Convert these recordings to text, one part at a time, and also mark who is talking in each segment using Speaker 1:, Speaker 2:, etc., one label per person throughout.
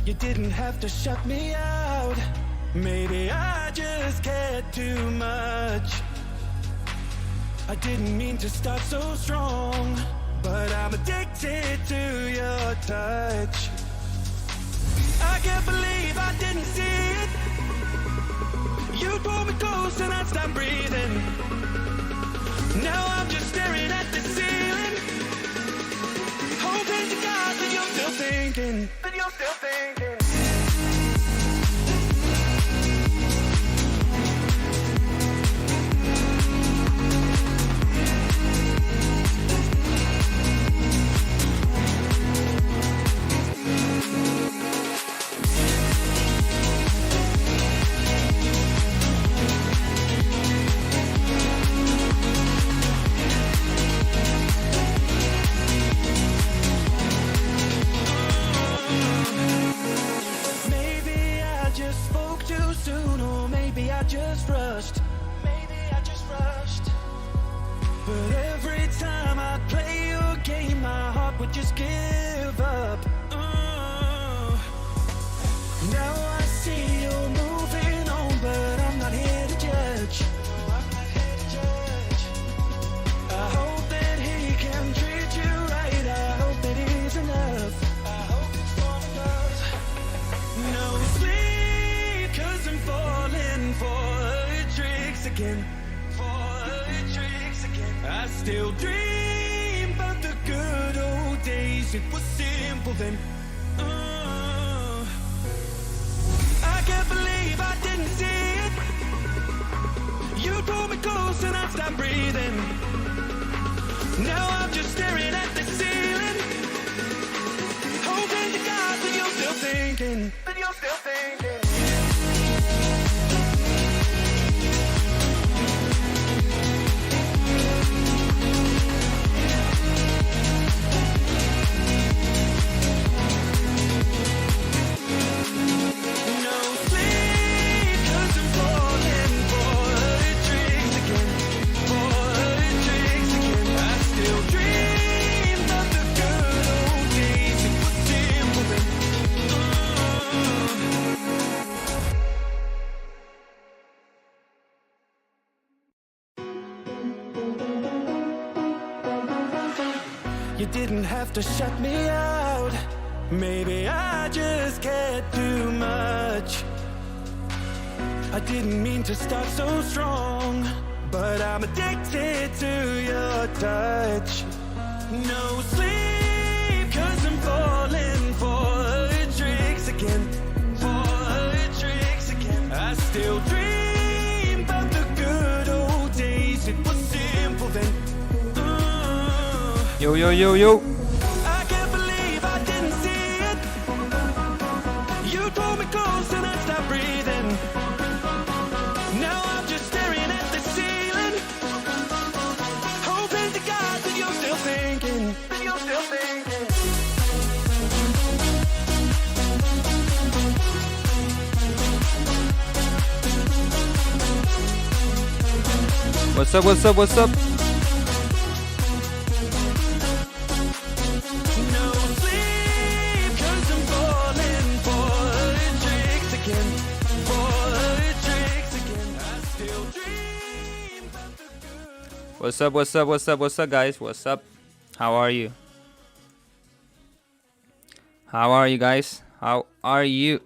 Speaker 1: You didn't have to shut me out. Maybe I just cared too much. I didn't mean to start so strong, but I'm addicted to your touch. I can't believe I didn't see it. You pulled me close and I stopped breathing. Now I'm just staring at the ceiling, hoping to God that you're still thinking. Just rushed. Maybe I just rushed. But every time I play your game, my heart would just give up. Now I see you're moving on, but I'm not here to judge. I hope that he can treat you right. I hope that he's enough. I hope it's for us. No sleep, 'cause I'm falling for tricks again. I still dream about the good old days. It was simple then. I can't believe I didn't see it. You pulled me close and I stopped breathing. Now I'm just staring at the ceiling, hoping to God that you're still thinking. You didn't have to shut me out. Maybe I just cared too much. I didn't mean to start so strong, but I'm addicted to your touch. No sleep, 'cause I'm falling for tricks again. I still dream about the good old days. It was simple then.
Speaker 2: Yo.
Speaker 1: I can't believe I didn't see it. You pulled me close and I stopped breathing. Now I'm just staring at the ceiling, hoping to God that you're still thinking.
Speaker 2: What's up? What's up, guys? What's up? How are you? Guys? How are you?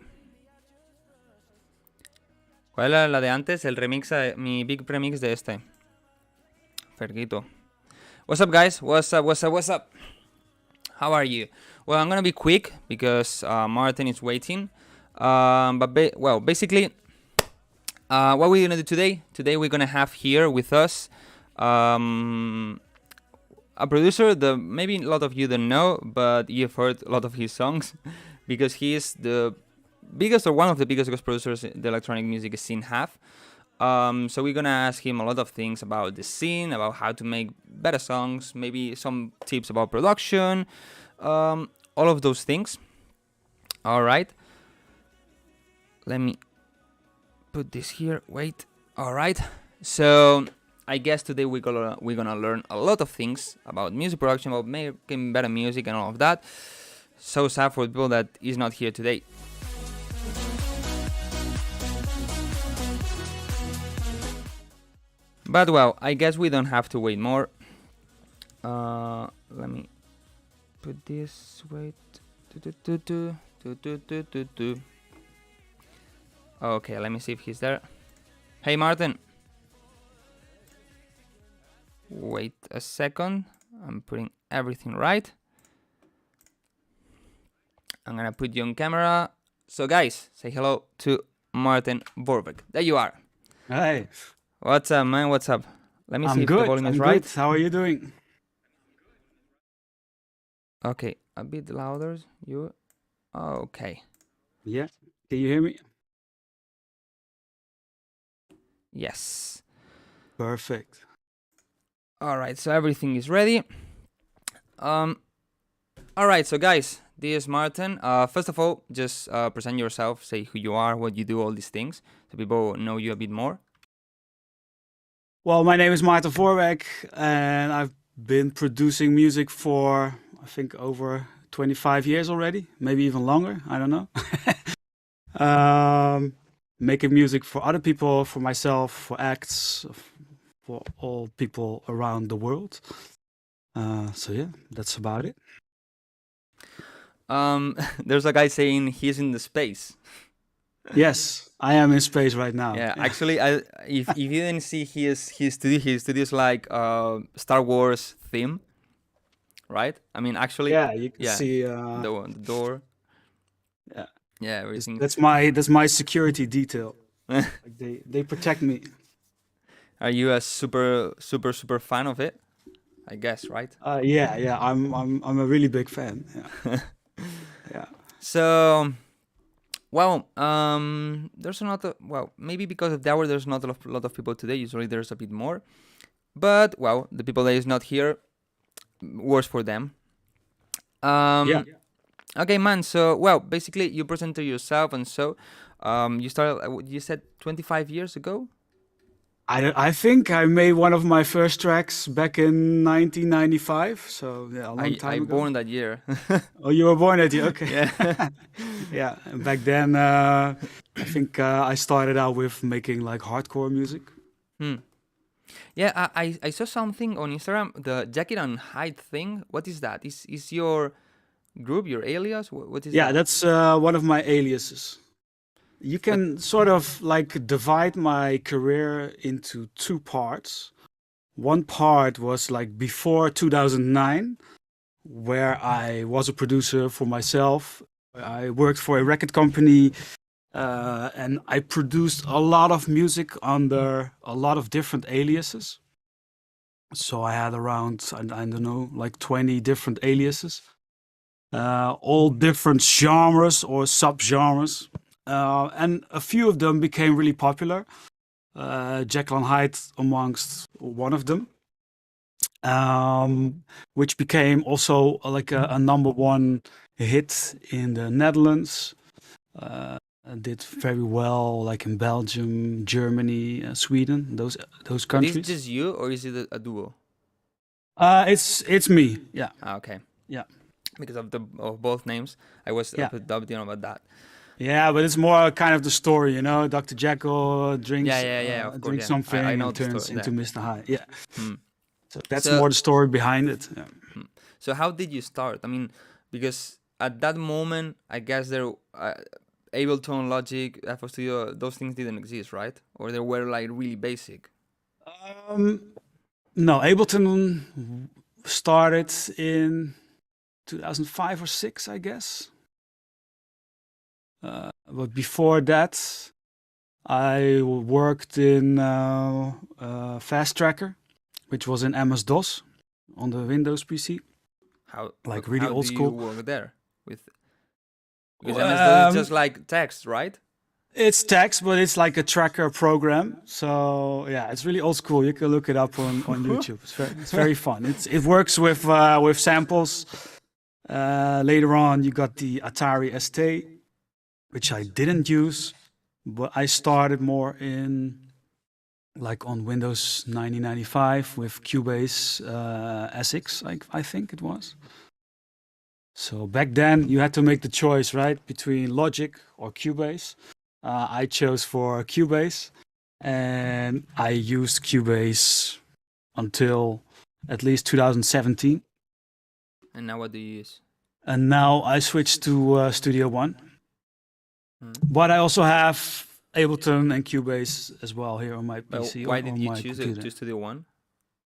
Speaker 2: ¿Cuál era la de antes? El remix, mi big remix de este. Ferguito. What's up, guys? What's up? How are you? Well, I'm gonna be quick because Maarten is waiting. Basically, what we're gonna do today? Today we're gonna have here with us a producer that maybe a lot of you don't know, but you've heard a lot of his songs because he is the biggest or one of the biggest ghost producers the electronic music scene have. So we're gonna ask him a lot of things about the scene, about how to make better songs, maybe some tips about production, all of those things. All right, let me put this here. Wait. All right. So I guess today we're gonna learn a lot of things about music production, about making better music and all of that. So sad for the people that is not here today. But well, I guess we don't have to wait more. Let me put this. Wait. Okay, let me see if he's there. Hey, Maarten. Wait a second. I'm putting everything right. I'm gonna put you on camera. So, guys, say hello to Maarten Vorwerk. There you are.
Speaker 3: Hi.
Speaker 2: What's up, man? What's up? Let me see
Speaker 3: I'm
Speaker 2: if
Speaker 3: good.
Speaker 2: the volume is
Speaker 3: I'm
Speaker 2: right.
Speaker 3: good. How are you doing?
Speaker 2: Okay, a bit louder. You. Okay.
Speaker 3: Yeah. Can you hear me?
Speaker 2: Yes.
Speaker 3: Perfect.
Speaker 2: All right. So everything is ready. All right. So guys, this is Maarten. First of all, just present yourself. Say who you are, what you do, all these things, so people know you a bit more.
Speaker 3: Well, my name is Maarten Vorwerk, and I've been producing music for, I think, over 25 years already, maybe even longer. I don't know. Making music for other people, for myself, for acts, for all people around the world. So yeah, that's about it.
Speaker 2: There's a guy saying he's in the space.
Speaker 3: Yes, I am in space right now.
Speaker 2: Yeah, actually, if you didn't see his studio is like Star Wars theme, right? I mean, actually,
Speaker 3: Yeah, you can
Speaker 2: yeah,
Speaker 3: see.
Speaker 2: the door.
Speaker 3: Yeah,
Speaker 2: Yeah, everything.
Speaker 3: that's my security detail. Like they protect me.
Speaker 2: Are you a super fan of it? I guess, right?
Speaker 3: Yeah, I'm a really big fan. Yeah. Yeah.
Speaker 2: So, well, there's not a, well, maybe because of the hour, there's not a lot of people today. Usually there's a bit more, but well, the people that is not here, worse for them.
Speaker 3: Yeah.
Speaker 2: Okay, man. So, well, basically, you presented yourself, and so, you started. You said 25 years ago.
Speaker 3: I think I made one of my first tracks back in 1995. So yeah, a long time
Speaker 2: I
Speaker 3: ago.
Speaker 2: born that year.
Speaker 3: Oh, you were born that year. Okay.
Speaker 2: Yeah.
Speaker 3: Yeah. And back then, I think I started out with making like hardcore music.
Speaker 2: Yeah, I saw something on Instagram, the Jacket and Hide thing. What is that? Is your group, your alias? What is
Speaker 3: Yeah,
Speaker 2: that?
Speaker 3: that's one of my aliases. You can sort of like divide my career into two parts. One part was like before 2009, where I was a producer for myself. I worked for a record company, and I produced a lot of music under a lot of different aliases. So I had around, I don't know, like 20 different aliases, all different genres or subgenres. And a few of them became really popular. Jekyll and Hyde amongst one of them, which became also like a number one hit in the Netherlands. Did very well, like in Belgium, Germany, Sweden, those
Speaker 2: Is
Speaker 3: countries.
Speaker 2: it just you, or is it a duo?
Speaker 3: It's me. Yeah.
Speaker 2: Okay.
Speaker 3: Yeah.
Speaker 2: Because of both names, I was
Speaker 3: Yeah.
Speaker 2: doubting about that.
Speaker 3: Yeah, but it's more kind of the story, you know. Dr. Jekyll drinks,
Speaker 2: Yeah, of course,
Speaker 3: drinks
Speaker 2: yeah.
Speaker 3: something
Speaker 2: I know
Speaker 3: and
Speaker 2: the
Speaker 3: turns
Speaker 2: story
Speaker 3: into
Speaker 2: there.
Speaker 3: Mr. Hyde. Yeah. So that's
Speaker 2: So-
Speaker 3: more the story behind it. Yeah.
Speaker 2: So how did you start? I mean, because at that moment, I guess there Ableton, Logic, FL Studio, those things didn't exist, right? Or they were like really basic.
Speaker 3: No, Ableton started in 2005 or 6, I guess. But before that, I worked in Fast Tracker, which was in MS-DOS on the Windows PC.
Speaker 2: How
Speaker 3: Like really
Speaker 2: how
Speaker 3: old
Speaker 2: do
Speaker 3: school.
Speaker 2: you work there with? Because MS-DOS is just
Speaker 3: Um,
Speaker 2: like text, right?
Speaker 3: It's text, but it's like a tracker program. So yeah, it's really old school. You can look it up on YouTube. It's very fun. It works with samples. Later on, you got the Atari ST, which I didn't use, but I started more in like on Windows 1995 with Cubase SX, I think it was. So back then you had to make the choice, right, between Logic or Cubase. I chose for Cubase, and I used Cubase until at least 2017.
Speaker 2: And now what do you use?
Speaker 3: And now I switched to Studio One. But I also have Ableton and Cubase as well here on my
Speaker 2: But
Speaker 3: PC.
Speaker 2: why
Speaker 3: or
Speaker 2: did
Speaker 3: on
Speaker 2: you
Speaker 3: my
Speaker 2: choose
Speaker 3: computer.
Speaker 2: to Studio One?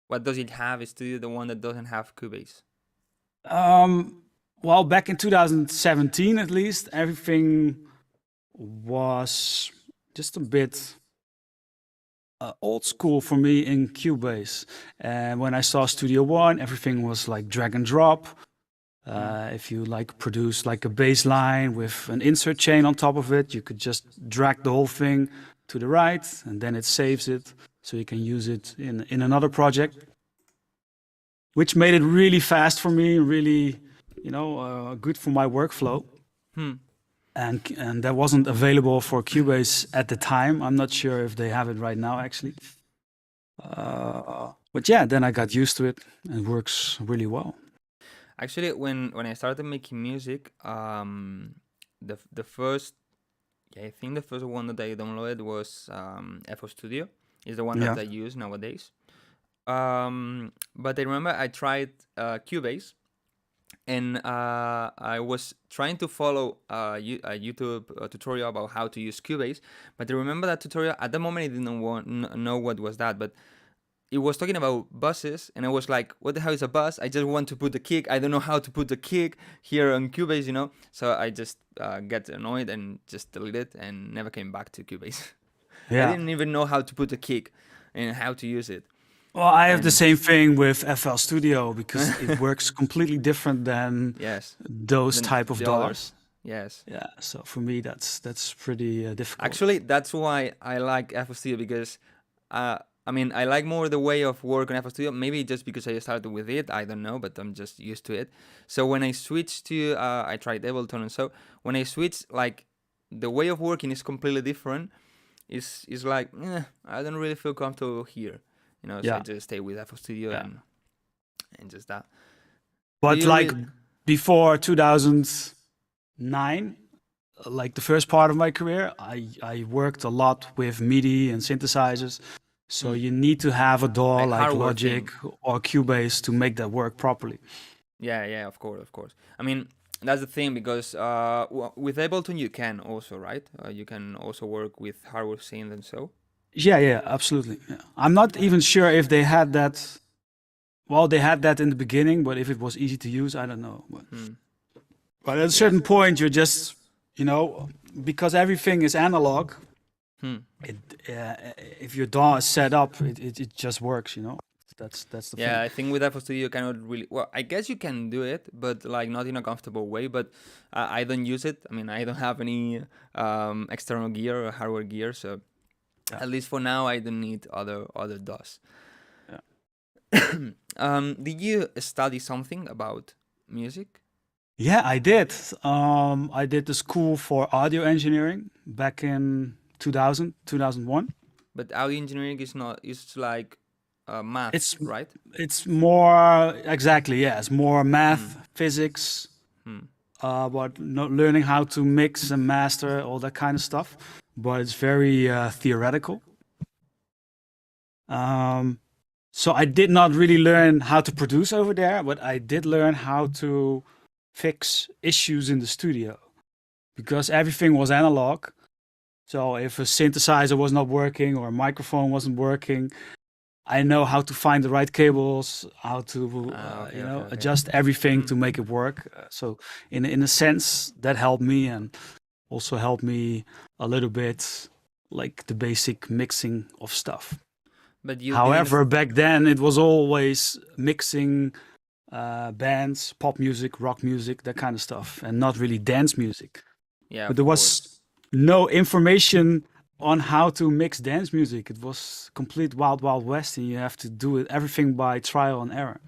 Speaker 2: What does it have? Is Studio the one that doesn't have Cubase?
Speaker 3: Well, back in 2017, at least, everything was just a bit old school for me in Cubase. And when I saw Studio One, everything was like drag and drop. If you like produce like a bass line with an insert chain on top of it, you could just drag the whole thing to the right, and then it saves it, so you can use it in another project, which made it really fast for me, really, good for my workflow. And that wasn't available for Cubase at the time. I'm not sure if they have it right now, actually. But yeah, then I got used to it, and it works really well.
Speaker 2: Actually, when I started making music, the first, I think the first one that I downloaded was FL Studio. Is the one that I use nowadays. But I remember I tried Cubase, and I was trying to follow a YouTube tutorial about how to use Cubase. But I remember that tutorial at the moment I didn't know what was that, but it was talking about buses, and I was like, what the hell is a bus? I just want to put the kick. I don't know how to put the kick here on Cubase, So I just get annoyed and just delete it and never came back to Cubase.
Speaker 3: Yeah.
Speaker 2: I didn't even know how to put the kick and how to use it.
Speaker 3: Well, I have the same thing with FL Studio, because it works completely different than those type of DAWs.
Speaker 2: Yes.
Speaker 3: Yeah. So for me, that's pretty difficult.
Speaker 2: Actually, that's why I like FL Studio, because I like more the way of work on FL Studio. Maybe just because I started with it, I don't know, but I'm just used to it. So when I switched to, I tried Ableton, and so when I switched, like, the way of working is completely different. It's like, I don't really feel comfortable here, So I just stay with FL Studio and just that.
Speaker 3: But like before 2009, like the first part of my career, I worked a lot with MIDI and synthesizers. So you need to have a DAW like Logic or Cubase to make that work properly.
Speaker 2: Yeah, of course. I mean, that's the thing, because with Ableton you can also, right? You can also work with hardware synth and so.
Speaker 3: Yeah, absolutely. Yeah. I'm not even sure if they had that. Well, they had that in the beginning, but if it was easy to use, I don't know. But at a certain point, you're just, because everything is analog. If your DAW is set up, it just works, That's the thing.
Speaker 2: Yeah, I think with FL Studio you cannot really. Well, I guess you can do it, but like not in a comfortable way. But I don't use it. I mean, I don't have any external gear or hardware gear, so at least for now, I don't need other DAWs. Yeah. Did you study something about music?
Speaker 3: Yeah, I did. I did the school for audio engineering back in 2001.
Speaker 2: But audio engineering it's like math, right?
Speaker 3: It's more, exactly, yeah. It's more math, physics, but learning how to mix and master, all that kind of stuff. But it's very theoretical. So I did not really learn how to produce over there, but I did learn how to fix issues in the studio, because everything was analog. So if a synthesizer was not working or a microphone wasn't working, I know how to find the right cables, how to adjust everything to make it work. So in a sense, that helped me, and also helped me a little bit, like the basic mixing of stuff.
Speaker 2: But
Speaker 3: however, back then it was always mixing bands, pop music, rock music, that kind of stuff, and not really dance music.
Speaker 2: Yeah,
Speaker 3: but there was no information on how to mix dance music. It was complete wild west, and you have to do it everything by trial and error.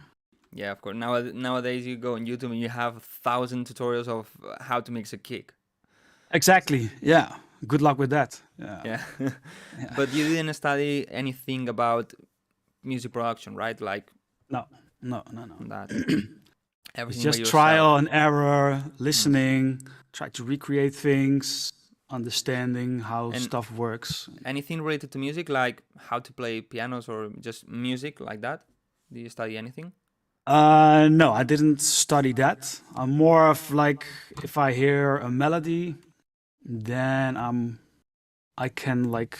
Speaker 2: Yeah, of course. Nowadays you go on YouTube and you have 1,000 tutorials of how to mix a kick.
Speaker 3: Exactly. Yeah. Good luck with that.
Speaker 2: Yeah. But you didn't study anything about music production, right? Like
Speaker 3: no.
Speaker 2: That.
Speaker 3: It's just trial and error, listening, try to recreate things, understanding how
Speaker 2: And
Speaker 3: stuff works.
Speaker 2: anything related to music, like how to play pianos or just music like that? Do you study anything?
Speaker 3: No, I didn't study that. I'm more of like, if I hear a melody, then I can like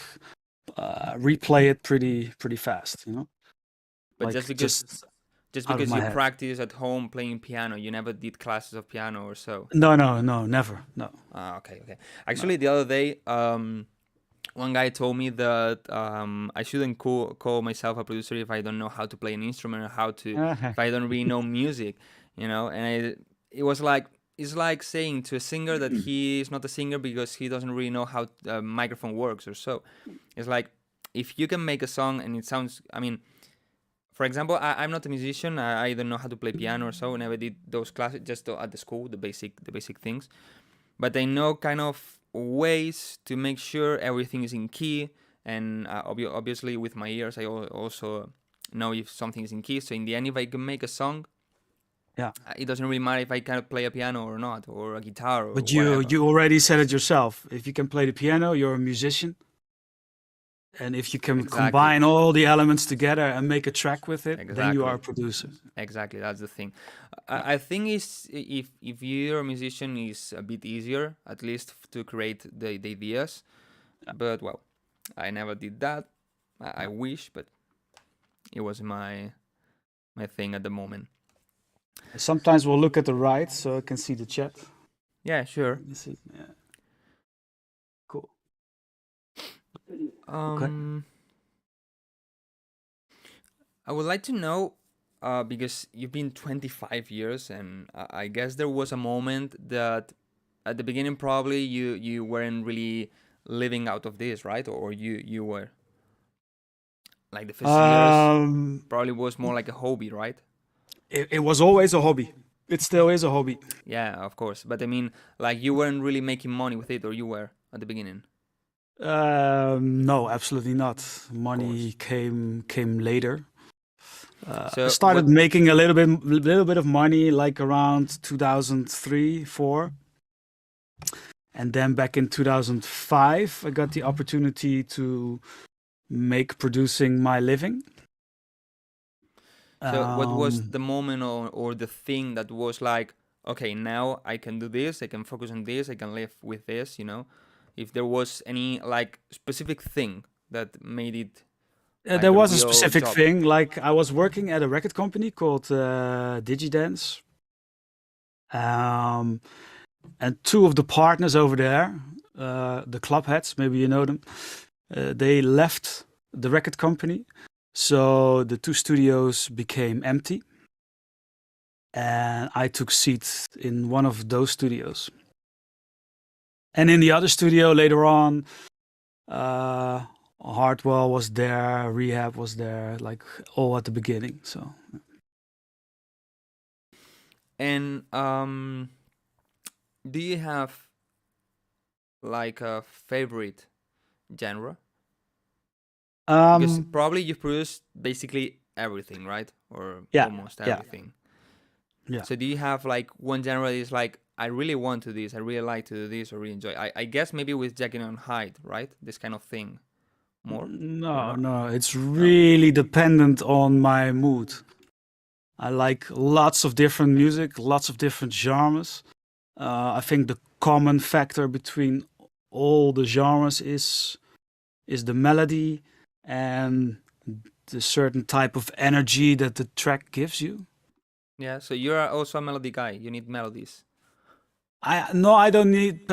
Speaker 3: replay it pretty fast, you know,
Speaker 2: But
Speaker 3: like
Speaker 2: just
Speaker 3: out of
Speaker 2: because
Speaker 3: my
Speaker 2: you
Speaker 3: head.
Speaker 2: practice at home playing piano, you never did classes of piano or so.
Speaker 3: No, never, no.
Speaker 2: Ah, okay, okay. Actually, the other day, one guy told me that I shouldn't call myself a producer if I don't know how to play an instrument or how to, if I don't really know music, you know. And it was like, it's like saying to a singer that he is not a singer because he doesn't really know how a microphone works or so. It's like, if you can make a song and it sounds, I mean, for example, I'm not a musician. I don't know how to play piano or so. I never did those classes, just at the school, the basic things. But I know kind of ways to make sure everything is in key. And obviously, with my ears, I also know if something is in key. So in the end, if I can make a song,
Speaker 3: Yeah.
Speaker 2: it doesn't really matter if I can play a piano or not, or a guitar or
Speaker 3: But
Speaker 2: whatever.
Speaker 3: you already said it yourself. If you can play the piano, you're a musician. And if you can
Speaker 2: Exactly.
Speaker 3: combine all the elements together and make a track with it, then you are a
Speaker 2: Exactly.
Speaker 3: producer.
Speaker 2: Exactly, that's the thing. I think if you're a musician, is a bit easier, at least to create the ideas. But well, I never did that. I wish, but it was my thing at the moment.
Speaker 3: Sometimes we'll look at the right so I can see the chat.
Speaker 2: Yeah, sure.
Speaker 3: Let me see. Yeah. Cool.
Speaker 2: I would like to know, because you've been 25 years, and I guess there was a moment that at the beginning probably you weren't really living out of this, right? Or you were, like, the first years probably was more like a hobby, right?
Speaker 3: It was always a hobby. It still is a hobby.
Speaker 2: Yeah, of course. But I mean, like, you weren't really making money with it, or you were at the beginning?
Speaker 3: No, absolutely not. Money came later.
Speaker 2: So
Speaker 3: I started
Speaker 2: what?
Speaker 3: making a little bit of money like around 2003, 4. And then back in 2005, I got the opportunity to make producing my living.
Speaker 2: So what was the moment or the thing that was like, okay, now I can do this, I can focus on this, I can live with this, you know? If there was any, like, specific thing that made it like
Speaker 3: there
Speaker 2: a
Speaker 3: was a
Speaker 2: real
Speaker 3: specific
Speaker 2: job.
Speaker 3: thing. Like, I was working at a record company called Digidance. And two of the partners over there, the club heads, maybe you know them, they left the record company. So the two studios became empty. And I took seats in one of those studios. And in the other studio later on, Hardwell was there, Rehab was there, like all at the beginning. So.
Speaker 2: And do you have, like, a favorite genre? Because probably you've produced basically everything, right? Or almost everything.
Speaker 3: Yeah.
Speaker 2: So do you have, like, one genre that is like, I really want to do this, I really like to do this, or really enjoy? I guess maybe with Jekyll and Hyde, right? This kind of thing. More?
Speaker 3: No, it's really dependent on my mood. I like lots of different music, lots of different genres. I think the common factor between all the genres is the melody and the certain type of energy that the track gives you.
Speaker 2: Yeah, so you're also a melody guy. You need melodies.
Speaker 3: I don't need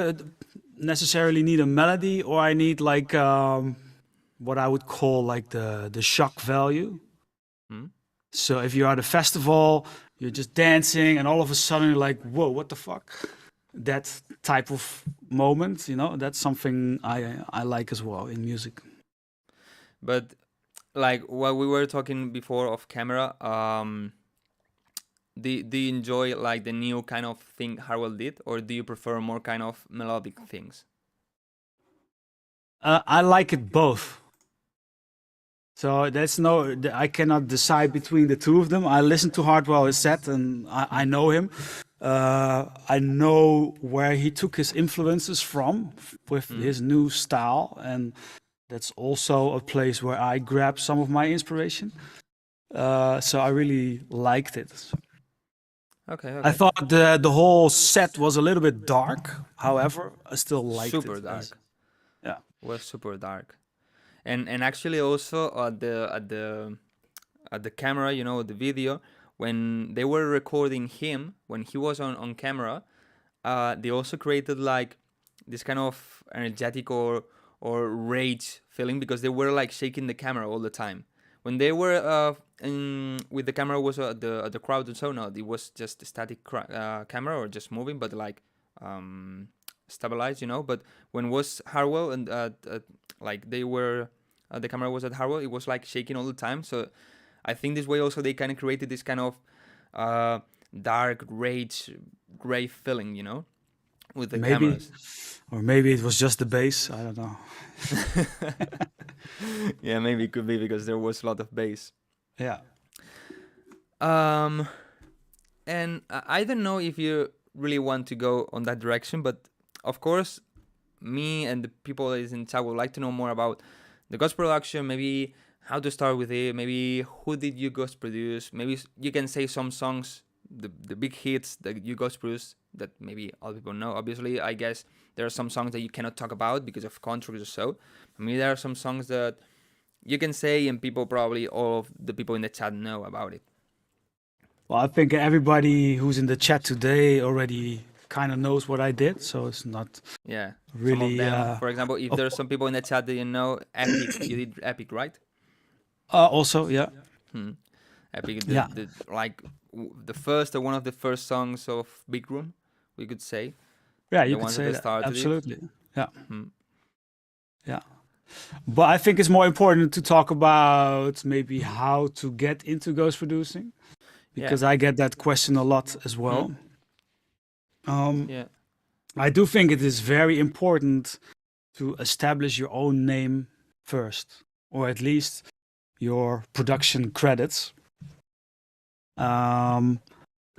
Speaker 3: necessarily need a melody, or I need like what I would call like the shock value. So if you're at a festival, you're just dancing, and all of a sudden you're like, "Whoa, what the fuck?" That type of moment, you know, that's something I like as well in music.
Speaker 2: But, like, what we were talking before off camera, do you enjoy, like, the new kind of thing Harwell did, or do you prefer more kind of melodic things?
Speaker 3: I like it both. So I cannot decide between the two of them. I listen to Hardwell his set, and I know him. I know where he took his influences from with his new style, and that's also a place where I grabbed some of my inspiration. So I really liked it.
Speaker 2: Okay,
Speaker 3: I
Speaker 2: okay.
Speaker 3: thought the whole set was a little bit dark. However, I still liked
Speaker 2: Super
Speaker 3: it.
Speaker 2: dark.
Speaker 3: Yeah.
Speaker 2: Was super dark. And actually also at the camera, you know, the video, when they were recording him, when he was on camera, they also created like this kind of energetic or rage feeling, because they were like shaking the camera all the time. When they were with the camera was the crowd and so, no, it was just a static camera or just moving, but like stabilized, you know. But when was Harwell and like they were the camera was at Harwell, it was like shaking all the time. So I think this way also they kind of created this kind of dark rage gray feeling, you know, with the
Speaker 3: Maybe,
Speaker 2: cameras.
Speaker 3: or maybe it was just the bass. I don't know.
Speaker 2: Yeah, maybe it could be because there was a lot of bass.
Speaker 3: Yeah.
Speaker 2: Um, and I don't know if you really want to go on that direction, but of course, me and the people that is in chat would like to know more about the ghost production. Maybe how to start with it. Maybe who did you ghost produce? Maybe you can say some songs, the big hits that you ghost produced that maybe other people know. Obviously, I guess there are some songs that you cannot talk about because of contracts or so. Maybe there are some songs that you can say and people, probably all of the people in the chat, know about it.
Speaker 3: Well, I think everybody who's in the chat today already kind of knows what I did, so it's not
Speaker 2: Yeah,
Speaker 3: really.
Speaker 2: some of them. For example, if there's some people in the chat that you know, Epic, you did Epic, right?
Speaker 3: Also, yeah.
Speaker 2: Epic,
Speaker 3: Yeah.
Speaker 2: the first or one of the first songs of Bigroom, we could say.
Speaker 3: Yeah,
Speaker 2: The
Speaker 3: you could
Speaker 2: ones that
Speaker 3: say
Speaker 2: they
Speaker 3: that.
Speaker 2: started it.
Speaker 3: Absolutely. Yeah.
Speaker 2: Hmm.
Speaker 3: Yeah. But I think it's more important to talk about maybe how to get into ghost producing, because I get that question a lot as well.
Speaker 2: Yeah.
Speaker 3: I do think it is very important to establish your own name first, or at least your production credits.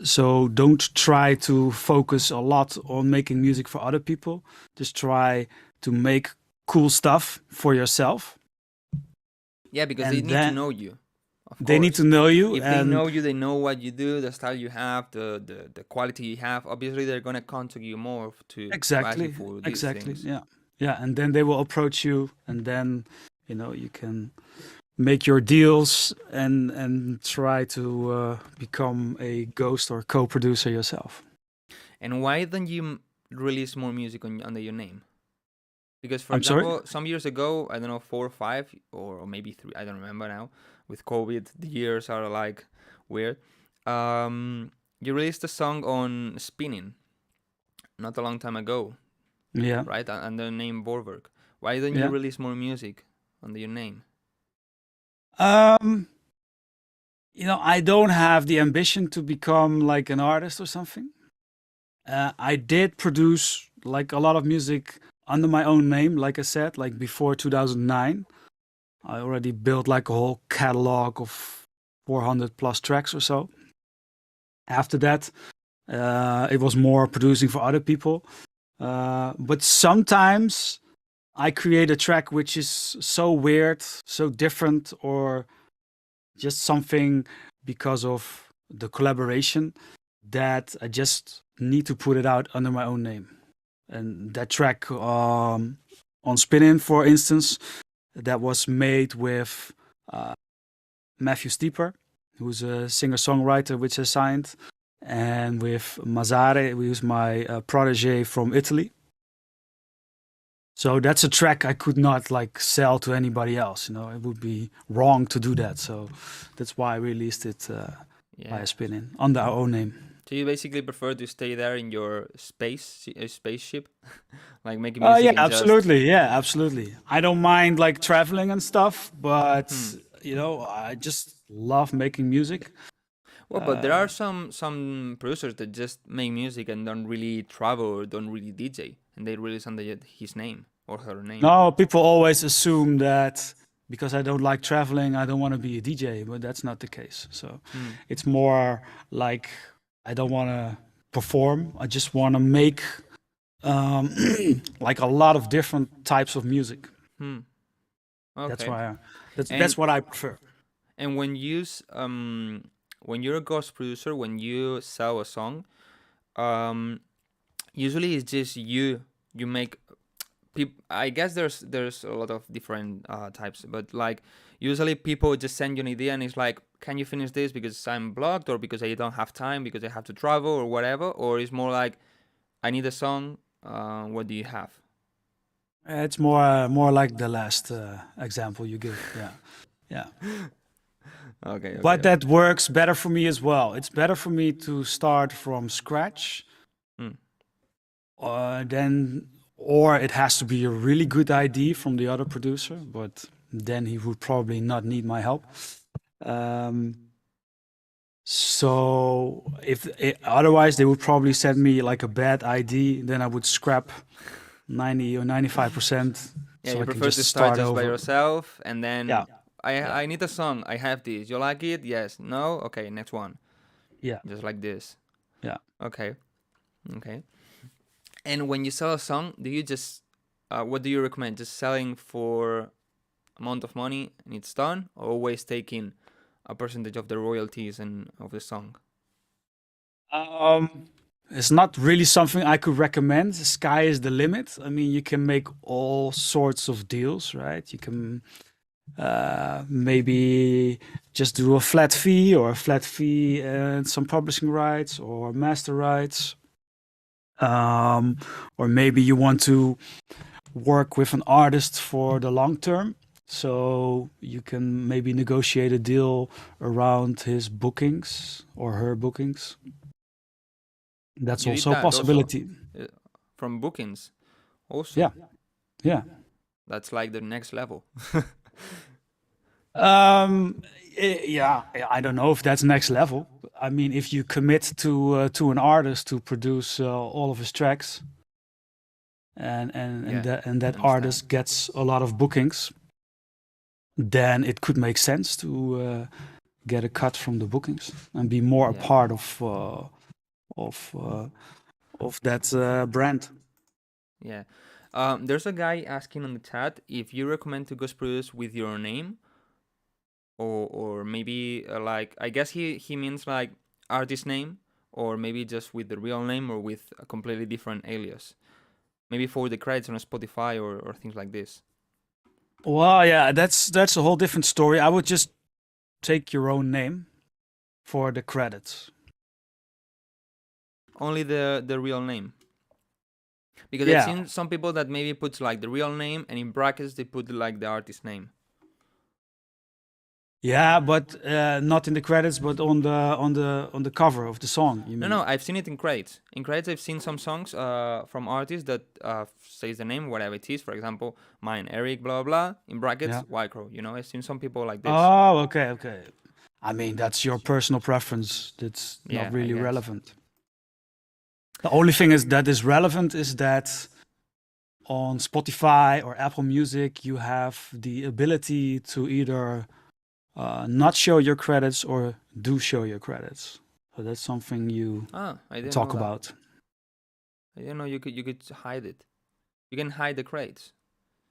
Speaker 3: So don't try to focus a lot on making music for other people. Just try to make cool stuff for yourself.
Speaker 2: Yeah, because
Speaker 3: And
Speaker 2: they need to
Speaker 3: then
Speaker 2: know you. Of
Speaker 3: they need
Speaker 2: course.
Speaker 3: to know you.
Speaker 2: If they
Speaker 3: and
Speaker 2: know you, they know what you do, the style you have, the quality you have. Obviously, they're gonna contact you more to ask you
Speaker 3: exactly,
Speaker 2: for these
Speaker 3: exactly,
Speaker 2: things.
Speaker 3: yeah. And then they will approach you, and then you can make your deals and try to become a ghost or co-producer yourself.
Speaker 2: And why don't you release more music under your name? Because, for
Speaker 3: I'm sorry?
Speaker 2: example, some years ago, I don't know, 4 or 5, or maybe 3, I don't remember now. With COVID, the years are like weird. You released a song on Spinning not a long time ago,
Speaker 3: Yeah.
Speaker 2: right? Under the name Vorwerk. Why don't you
Speaker 3: Yeah.
Speaker 2: release more music under your name?
Speaker 3: I don't have the ambition to become like an artist or something. I did produce like a lot of music under my own name, like I said, like before 2009. I already built like a whole catalog of 400 plus tracks or so. After that, it was more producing for other people. But sometimes I create a track which is so weird, so different, or just something because of the collaboration that I just need to put it out under my own name. And that track on Spin-In, for instance, that was made with Matthew Steeper, who's a singer-songwriter which I signed, and with Mazzare, who's my protege from Italy. So that's a track I could not like sell to anybody else. It would be wrong to do that. So that's why I released it by a Spin-In under our own name.
Speaker 2: So you basically prefer to stay there in your spaceship, like making music?
Speaker 3: Yeah, absolutely. Yeah, absolutely. I don't mind like traveling and stuff, but I just love making music.
Speaker 2: Well, but there are some producers that just make music and don't really travel or don't really DJ, and they release under his name or her name.
Speaker 3: No, people always assume that because I don't like traveling, I don't want to be a DJ, but that's not the case. So it's more like I don't want to perform. I just want to make um, like a lot of different types of music.
Speaker 2: Hmm.
Speaker 3: That's
Speaker 2: Okay.
Speaker 3: why
Speaker 2: And
Speaker 3: that's what I prefer.
Speaker 2: and when you're a ghost producer, when you sell a song, um, usually it's just you make I guess there's a lot of different types, but like usually people just send you an idea and it's like, can you finish this because I'm blocked or because I don't have time because I have to travel or whatever, or it's more like I need a song. What do you have?
Speaker 3: It's more like the last example you give. Yeah, yeah.
Speaker 2: Okay, okay,
Speaker 3: But
Speaker 2: okay.
Speaker 3: that works better for me as well. It's better for me to start from scratch,
Speaker 2: Mm.
Speaker 3: then, or it has to be a really good idea from the other producer. But then he would probably not need my help. Um, so otherwise they would probably send me like a bad ID, then I would scrap 90 or 95%,
Speaker 2: Yeah,
Speaker 3: so
Speaker 2: you
Speaker 3: I can
Speaker 2: prefer
Speaker 3: just
Speaker 2: to start
Speaker 3: start
Speaker 2: just by
Speaker 3: over.
Speaker 2: yourself and
Speaker 3: Yeah,
Speaker 2: then
Speaker 3: yeah,
Speaker 2: I need a song. I have this. You like it? Yes. No? Okay, next one.
Speaker 3: yeah,
Speaker 2: Just like this.
Speaker 3: yeah.
Speaker 2: Okay. Okay. And when you sell a song, do you just what do you recommend? Just selling for amount of money and it's done, or always taking a percentage of the royalties and of the song?
Speaker 3: Um, it's not really something I could recommend. The sky is the limit. I mean, you can make all sorts of deals, right? You can maybe just do a flat fee or a flat fee and some publishing rights or master rights. Or maybe you want to work with an artist for the long term. So you can maybe negotiate a deal around his bookings or her bookings. That's
Speaker 2: You did
Speaker 3: also a
Speaker 2: that also
Speaker 3: possibility.
Speaker 2: uh, from bookings
Speaker 3: Yeah,
Speaker 2: also.
Speaker 3: yeah.
Speaker 2: That's like the next level.
Speaker 3: Um, yeah, I don't know if that's next level. I mean, if you commit to an artist to produce all of his tracks,
Speaker 2: Yeah,
Speaker 3: and that
Speaker 2: I understand.
Speaker 3: artist gets a lot of bookings, then it could make sense to get a cut from the bookings and be more a
Speaker 2: Yeah.
Speaker 3: part of uh, of that brand.
Speaker 2: Yeah. There's a guy asking on the chat if you recommend to ghost produce with your name or maybe like I guess he means like artist name or maybe just with the real name or with a completely different alias. Maybe for the credits on Spotify or things like this.
Speaker 3: Well, yeah, that's a whole different story. I would just take your own name for the credits.
Speaker 2: Only the real name. Because I've
Speaker 3: Yeah,
Speaker 2: seen some people that maybe puts like the real name and in brackets they put like the artist name.
Speaker 3: yeah, but not in the credits, but on the cover of the song. You
Speaker 2: No,
Speaker 3: mean?
Speaker 2: no, I've seen it in credits. In credits, I've seen some songs from artists that says the name, whatever it is. For example, mine, Eric, blah, blah, in brackets,
Speaker 3: Yeah.
Speaker 2: Wildcrow. You know, I've seen some people like this.
Speaker 3: Oh, okay, okay. I mean, that's your personal preference. That's not
Speaker 2: Yeah, I
Speaker 3: really
Speaker 2: guess.
Speaker 3: relevant. The only thing that is relevant is that on Spotify or Apple Music, you have the ability to either not show your credits or do show your credits. So that's something you
Speaker 2: Ah, I didn't know
Speaker 3: talk
Speaker 2: that.
Speaker 3: about.
Speaker 2: I didn't know you could hide it. You can hide the crates.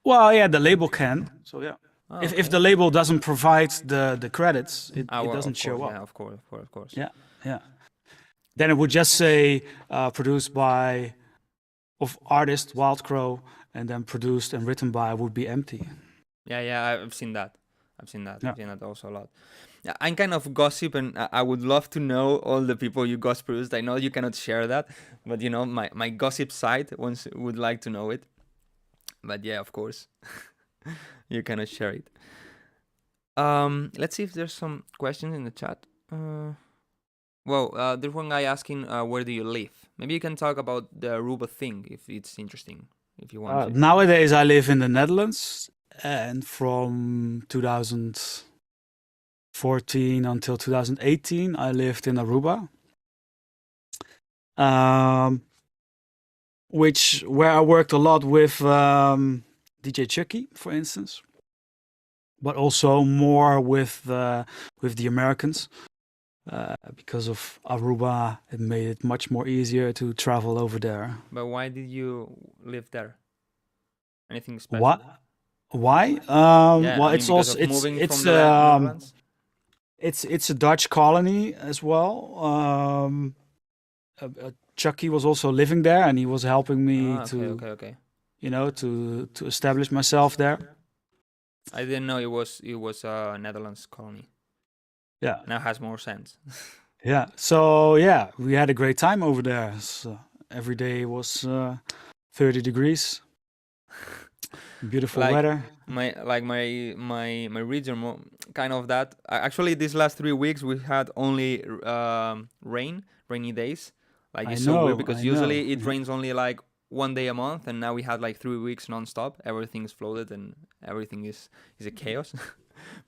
Speaker 3: Well, yeah, the label can. So yeah,
Speaker 2: Oh,
Speaker 3: if the
Speaker 2: okay.
Speaker 3: label doesn't provide the credits,
Speaker 2: Ah,
Speaker 3: it
Speaker 2: well,
Speaker 3: doesn't
Speaker 2: of course,
Speaker 3: show up.
Speaker 2: yeah, of course, of course, of course.
Speaker 3: Yeah, yeah. Then it would just say produced by of artist Wildcrow, and then produced and written by would be empty.
Speaker 2: Yeah, yeah, I've seen that. I've seen that.
Speaker 3: Yeah.
Speaker 2: I've seen that also a lot. Yeah, I'm kind of gossip, and I would love to know all the people you ghost produced. I know you cannot share that, but you know my gossip side once would like to know it. But yeah, of course, you cannot share it. Let's see if there's some questions in the chat. There's one guy asking where do you live? Maybe you can talk about the Aruba thing if it's interesting, if you want to.
Speaker 3: Nowadays, I live in the Netherlands, and from 2014 until 2018, I lived in Aruba, where I worked a lot with DJ Chucky, for instance, but also more with the Americans. because of Aruba, it made it much more easier to travel over there.
Speaker 2: But why did you live there? Anything special?
Speaker 3: What? Why?
Speaker 2: Yeah,
Speaker 3: Well,
Speaker 2: I mean,
Speaker 3: it's
Speaker 2: because
Speaker 3: also
Speaker 2: of moving
Speaker 3: it's
Speaker 2: from the Netherlands.
Speaker 3: it's a Dutch colony as well. Chucky was also living there, and he was helping me
Speaker 2: Okay, okay.
Speaker 3: to establish myself there.
Speaker 2: I didn't know it was a Netherlands colony.
Speaker 3: Yeah,
Speaker 2: Now has more sense.
Speaker 3: yeah. So yeah, we had a great time over there. So every day was 30 degrees, beautiful
Speaker 2: Like
Speaker 3: weather.
Speaker 2: my region, kind of that. Actually, these last 3 weeks we had only rainy days. Like,
Speaker 3: I
Speaker 2: it's so weird
Speaker 3: know,
Speaker 2: because
Speaker 3: I know.
Speaker 2: usually it rains only like 1 day a month, and now we had like 3 weeks nonstop. Everything is flooded and everything is a chaos.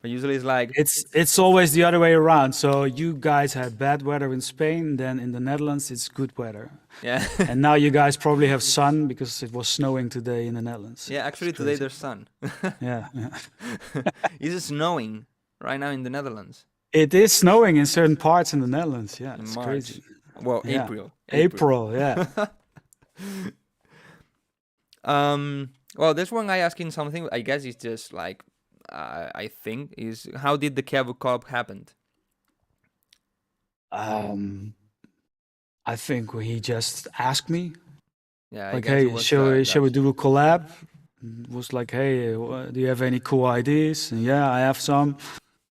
Speaker 2: But usually it's like,
Speaker 3: It's always the other way around. So you guys had bad weather in Spain, then in the Netherlands it's good weather.
Speaker 2: yeah.
Speaker 3: And now you guys probably have sun because it was snowing today in the Netherlands.
Speaker 2: Yeah, actually
Speaker 3: It's
Speaker 2: today
Speaker 3: crazy.
Speaker 2: there's sun.
Speaker 3: Yeah, yeah.
Speaker 2: It's snowing right now in the Netherlands
Speaker 3: It is snowing in certain parts in the Netherlands. Yeah,
Speaker 2: in
Speaker 3: it's
Speaker 2: March.
Speaker 3: crazy.
Speaker 2: Well,
Speaker 3: Yeah.
Speaker 2: April.
Speaker 3: April, yeah.
Speaker 2: Well, there's one guy asking something. I guess it's just like, I think is, how did the Kevu Cup happen?
Speaker 3: I think he just asked me,
Speaker 2: Yeah, I
Speaker 3: like,
Speaker 2: guess it
Speaker 3: hey,
Speaker 2: was
Speaker 3: shall we
Speaker 2: that.
Speaker 3: do a collab? It was like, hey, do you have any cool ideas? And yeah, I have some.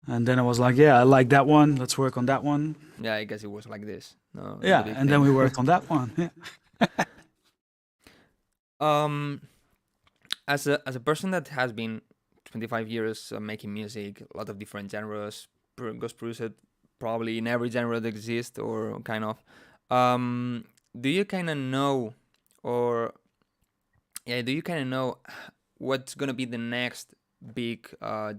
Speaker 3: And then I was like, yeah, I like that one. Let's work on that one.
Speaker 2: Yeah, I guess it was like this. No, not a
Speaker 3: Yeah,
Speaker 2: big
Speaker 3: and then
Speaker 2: thing.
Speaker 3: we worked on that one. Yeah.
Speaker 2: As a person that has been 25 years making music, a lot of different genres, ghost produced probably in every genre that exists, or kind of. Do you kind of know, or yeah, do you kind of know what's gonna be the next big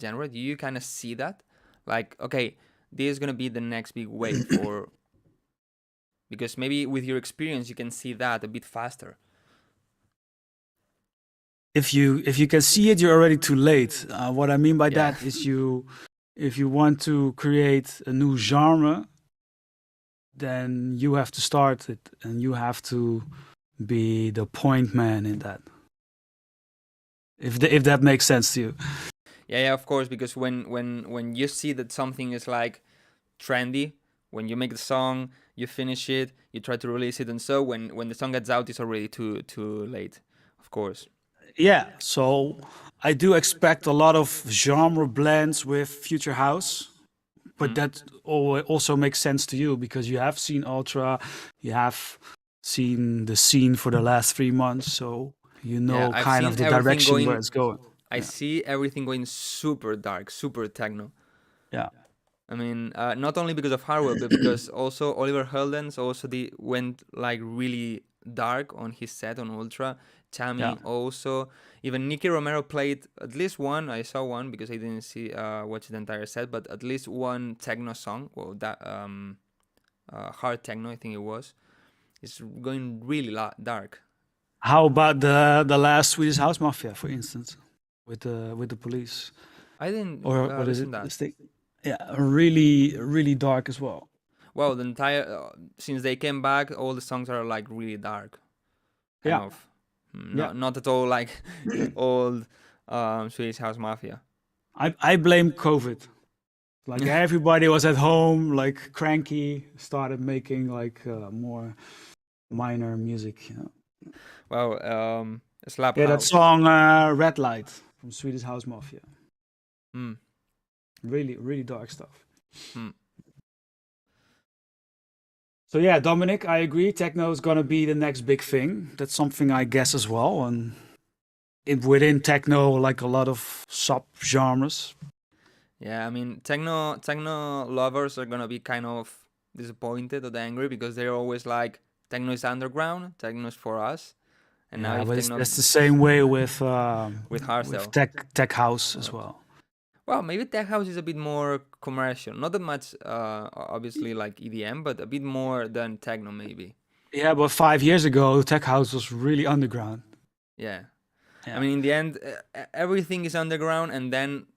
Speaker 2: genre? Do you kind of see that, like, okay, this is gonna be the next big wave, or because maybe with your experience you can see that a bit faster?
Speaker 3: If you can see it, you're already too late. What I mean by
Speaker 2: Yeah.
Speaker 3: that is if you want to create a new genre, then you have to start it and you have to be the point man in that. If that makes sense to you.
Speaker 2: Yeah, of course, because when you see that something is like trendy, when you make the song, you finish it, you try to release it, and so when the song gets out, it's already too late, of course.
Speaker 3: Yeah, so I do expect a lot of genre blends with future house, but that also makes sense to you because you have seen Ultra, you have seen the scene for the last 3 months, so you know
Speaker 2: I've
Speaker 3: kind
Speaker 2: seen
Speaker 3: of the
Speaker 2: everything
Speaker 3: direction
Speaker 2: going.
Speaker 3: where it's going.
Speaker 2: I see everything going super dark, super techno.
Speaker 3: Yeah,
Speaker 2: I mean, not only because of hardware, but because also Oliver Heldens also went like really dark on his set on Ultra. Tammy
Speaker 3: yeah.
Speaker 2: also. Even Nicky Romero played at least one. I saw one because I didn't watch the entire set, but at least one techno song. Well, that hard techno, I think it was. It's going really dark.
Speaker 3: How about the last Swedish House Mafia, for instance, with the police,
Speaker 2: I didn't
Speaker 3: or what is
Speaker 2: listen
Speaker 3: it?
Speaker 2: to that.
Speaker 3: This thing? Yeah, really dark as well.
Speaker 2: Well, the entire since they came back, all the songs are like really dark, kind
Speaker 3: Yeah,
Speaker 2: of.
Speaker 3: yeah.
Speaker 2: Not at all like old Swedish House Mafia.
Speaker 3: I blame COVID. Like everybody was at home, like cranky, started making like more minor music. You know?
Speaker 2: Well, Slap
Speaker 3: Yeah, that
Speaker 2: House.
Speaker 3: song "Red Light" from Swedish House Mafia.
Speaker 2: Mm.
Speaker 3: Really dark stuff.
Speaker 2: Mm.
Speaker 3: So yeah, Dominic, I agree. Techno is gonna be the next big thing. That's something I guess as well. And within techno, like a lot of sub genres.
Speaker 2: Yeah, I mean, techno lovers are gonna be kind of disappointed or angry because they're always like, techno is underground, techno is for us, and now
Speaker 3: Yeah,
Speaker 2: if
Speaker 3: but
Speaker 2: techno
Speaker 3: that's the same way with
Speaker 2: hardstyle.
Speaker 3: tech house as well.
Speaker 2: Well, maybe tech house is a bit more commercial, not that much, obviously like EDM, but a bit more than techno maybe.
Speaker 3: Yeah, but 5 years ago, tech house was really underground.
Speaker 2: Yeah.
Speaker 3: Yeah.
Speaker 2: I mean, in the end, everything is underground, and then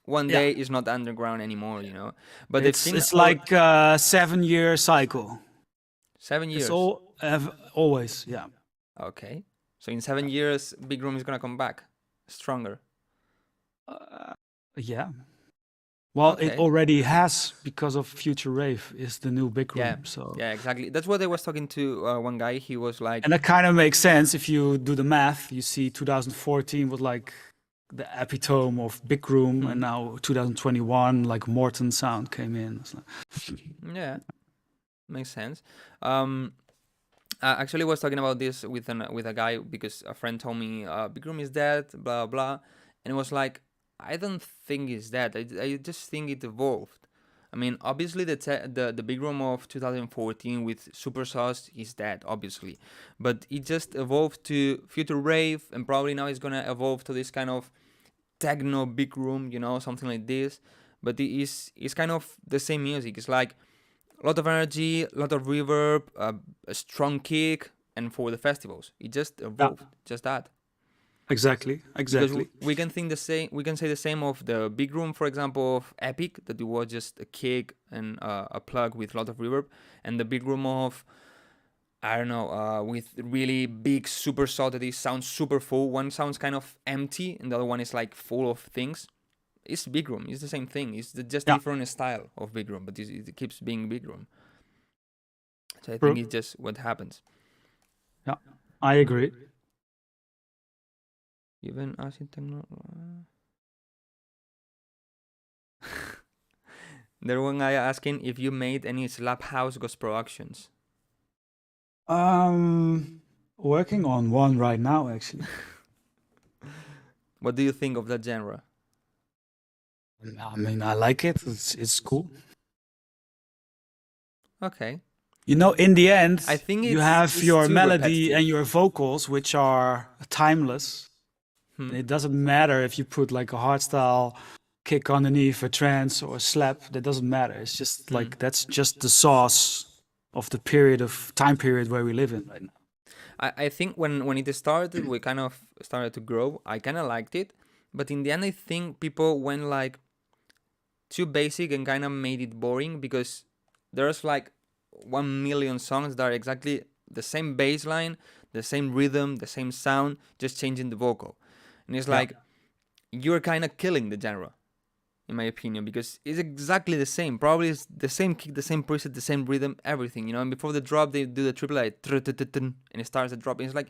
Speaker 2: one
Speaker 3: Yeah.
Speaker 2: day it's not underground anymore, you know. But they've seen
Speaker 3: It's like a 7-year cycle.
Speaker 2: 7
Speaker 3: It's
Speaker 2: years.
Speaker 3: always, yeah.
Speaker 2: Okay. So in 7 years, Bigroom is gonna come back stronger.
Speaker 3: Yeah. Well, it
Speaker 2: Okay.
Speaker 3: already has, because of Future Rave is the new big
Speaker 2: Yeah.
Speaker 3: room. So
Speaker 2: Yeah, exactly. That's what I was talking to one guy. He was like,
Speaker 3: and that kind of makes sense if you do the math. You see 2014 was like the epitome of big room, and now 2021 like Maarten sound came in. It's like,
Speaker 2: yeah, makes sense. I actually was talking about this with a guy because a friend told me Bigroom is dead, blah blah, and it was like, I don't think it's dead. I just think it evolved. I mean, obviously the Bigroom of 2014 with Super Sauce is dead, obviously, but it just evolved to Future Rave, and probably now it's gonna evolve to this kind of techno Bigroom, you know, something like this. But it's kind of the same music. It's like a lot of energy, a lot of reverb, a strong kick, and for the festivals, it just evolved, just that.
Speaker 3: exactly.
Speaker 2: Because we can think the same, we can say the same of the big room, for example, of Epic, that it was just a kick and a plug with a lot of reverb, and the big room of, I don't know, with really big super saw that it sounds super full. One sounds kind of empty, and the other one is like full of things. It's big room. It's the same thing. It's just different style of big room, but it keeps being big room. So I think it's just what happens.
Speaker 3: Yeah, I agree.
Speaker 2: Even asking techno. There one guy asking if you made any slap house ghost productions.
Speaker 3: Working on one right now, actually.
Speaker 2: What do you think of that genre?
Speaker 3: I mean, I like it. It's cool.
Speaker 2: Okay.
Speaker 3: You know, in the end,
Speaker 2: I think
Speaker 3: you
Speaker 2: it's
Speaker 3: have your
Speaker 2: too
Speaker 3: melody
Speaker 2: repetitive.
Speaker 3: and your vocals, which are timeless. It doesn't matter if you put like a hardstyle kick underneath a trance or a slap. That doesn't matter. It's just like that's just the sauce of the time period where we live in right now.
Speaker 2: I think when it started, we kind of started to grow. I kind of liked it, but in the end, I think people went like too basic and kind of made it boring, because there's like 1 million songs that are exactly the same bass line, the same rhythm, the same sound, just changing the vocal. And it's like, you're kind of killing the genre, in my opinion, because it's exactly the same. Probably it's the same kick, the same preset, the same rhythm, everything, you know. And before the drop, they do the triple like, and it starts the drop. And it's like,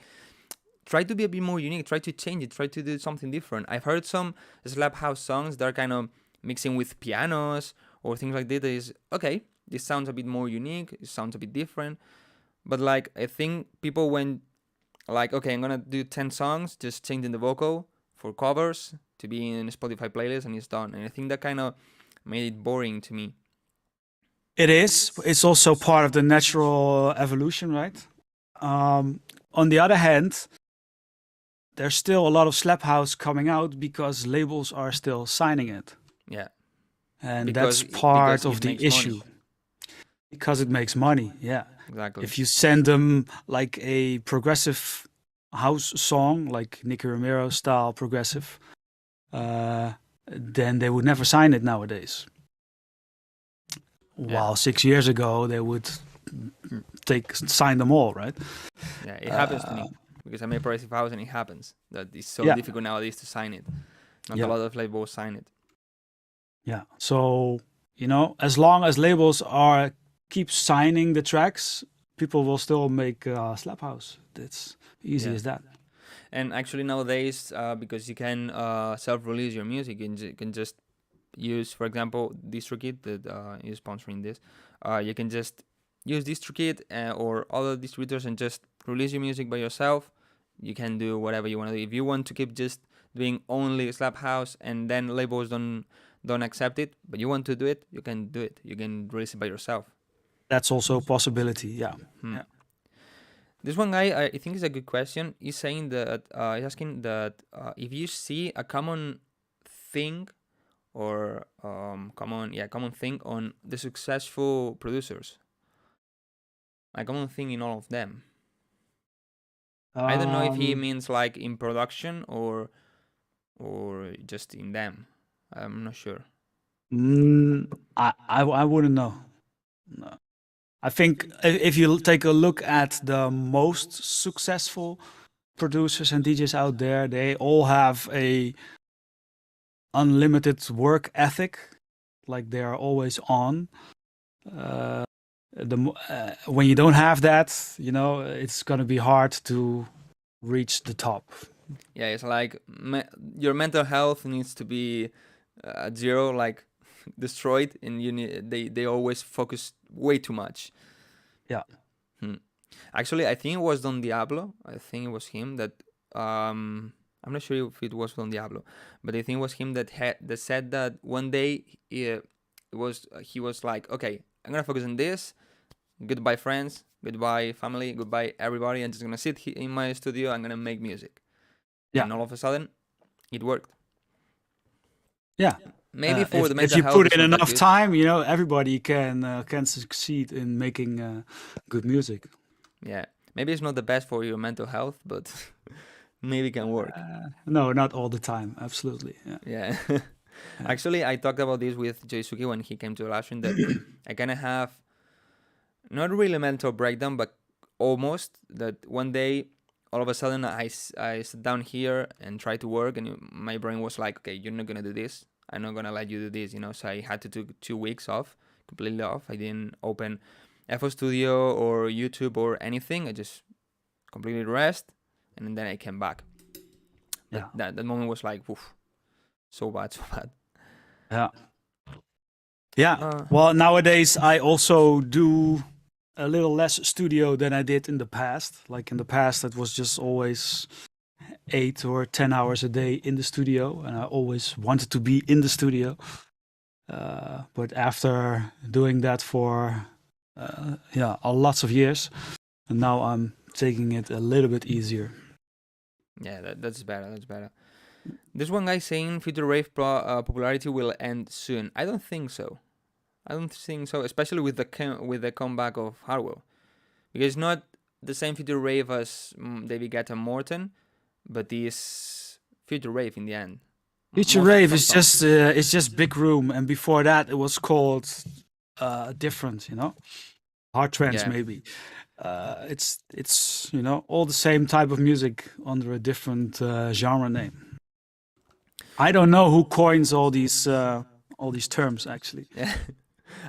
Speaker 2: try to be a bit more unique, try to change it, try to do something different. I've heard some slap house songs that are kind of mixing with pianos or things like that. That is, okay, this sounds a bit more unique, it sounds a bit different. But like, I think people went like, okay, I'm gonna do 10 songs, just changing the vocal for covers to be in a Spotify playlist, and it's done. And I think that kind of made it boring to me.
Speaker 3: It is. It's also part of the natural evolution, right? On the other hand, there's still a lot of slap house coming out because labels are still signing it.
Speaker 2: Yeah.
Speaker 3: And
Speaker 2: Because
Speaker 3: that's part of
Speaker 2: it
Speaker 3: the
Speaker 2: makes
Speaker 3: issue.
Speaker 2: money.
Speaker 3: Because it makes money, yeah.
Speaker 2: Exactly.
Speaker 3: If you send them like a progressive house song, like Nicky Romero style progressive, then they would never sign it nowadays. While 6 years ago, they would sign them all, right?
Speaker 2: Yeah, it happens to me because I made progressive house, and it happens that it's so difficult nowadays to sign it. Not a lot of labels sign it.
Speaker 3: Yeah. So, you know, as long as labels keep signing the tracks, people will still make slap house. It's easy as that.
Speaker 2: And actually nowadays, because you can self-release your music, you can just use, for example, DistroKid that is sponsoring this. You can just use DistroKid or other distributors and just release your music by yourself. You can do whatever you want to do. If you want to keep just doing only slap house and then labels don't accept it, but you want to do it, you can do it. You can release it by yourself.
Speaker 3: That's also a possibility, yeah.
Speaker 2: This one guy, I think is a good question. He's saying that he's asking that if you see a common thing or common thing on the successful producers, a common thing in all of them. I don't know if he means like in production or just in them. I'm not sure.
Speaker 3: I wouldn't know. No. I think if you take a look at the most successful producers and DJs out there, they all have a unlimited work ethic, like they are always on. Uh, when you don't have that, you know, it's gonna be hard to reach the top.
Speaker 2: Yeah, it's like your mental health needs to be at zero, like destroyed, and they always focus way too much.
Speaker 3: Yeah.
Speaker 2: Actually, I think it was Don Diablo. I think it was him that. I'm not sure if it was Don Diablo, but I think it was him that said that one day he was like, okay, I'm gonna focus on this. Goodbye, friends. Goodbye, family. Goodbye, everybody. I'm just gonna sit here in my studio. I'm gonna make music.
Speaker 3: Yeah.
Speaker 2: And all of a sudden, it worked.
Speaker 3: Yeah.
Speaker 2: Maybe for the mental
Speaker 3: if you
Speaker 2: health,
Speaker 3: put
Speaker 2: it's
Speaker 3: in
Speaker 2: not that
Speaker 3: enough
Speaker 2: good.
Speaker 3: time, you know, everybody can succeed in making good music.
Speaker 2: Yeah, maybe it's not the best for your mental health, but maybe it can work.
Speaker 3: No, not all the time. Absolutely. Yeah.
Speaker 2: Yeah. Actually, I talked about this with Joysuke when he came to the Livestream, that I kind of have not really a mental breakdown, but almost, that one day, all of a sudden, I sat down here and tried to work, and my brain was like, okay, you're not going to do this. I'm not going to let you do this, you know? So I had to take 2 weeks off, completely off. I didn't open FL Studio or YouTube or anything. I just completely rest, and then I came back.
Speaker 3: Yeah.
Speaker 2: That moment was like, oof, so bad, so bad.
Speaker 3: Yeah. Yeah. Well, nowadays I also do a little less studio than I did in the past. Like in the past, it was just always 8 or 10 hours a day in the studio, and I always wanted to be in the studio. But after doing that for lots of years, and now I'm taking it a little bit easier.
Speaker 2: Yeah, that's better. That's better. There's one guy saying future rave popularity will end soon. I don't think so. I don't think so, especially with the comeback of Harwell, because it's not the same future rave as David Guetta and Maarten, but this future rave in the end.
Speaker 3: Future rave is just it's just Bigroom, and before that it was called different, you know, hard trance maybe. It's you know, all the same type of music under a different genre name. I don't know who coins all these terms actually.
Speaker 2: Yeah.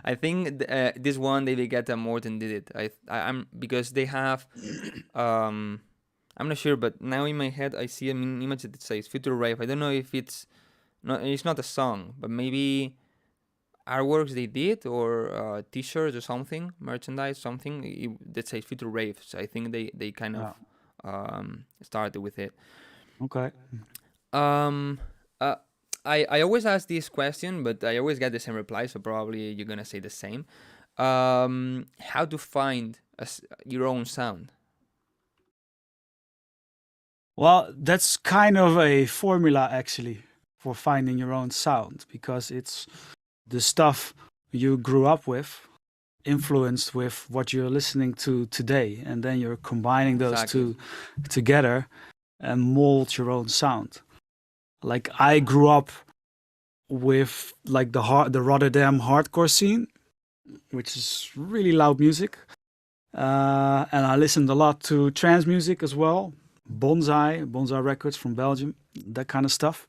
Speaker 2: I think this one David Guetta and Maarten did it. I'm because they have I'm not sure, but now in my head I see an image that says future rave. I don't know if it's not a song, but maybe artworks they did, or t-shirts or something, merchandise, something that says future rave. So I think they kind of started with it.
Speaker 3: Okay.
Speaker 2: I always ask this question, but I always get the same reply, so probably you're gonna say the same. How to find your own sound?
Speaker 3: Well, that's kind of a formula actually for finding your own sound, because it's the stuff you grew up with, influenced with what you're listening to today, and then you're combining those two together and mold your own sound. Like I grew up with like the Rotterdam hardcore scene, which is really loud music, and I listened a lot to trance music as well. Bonsai Records from Belgium, that kind of stuff.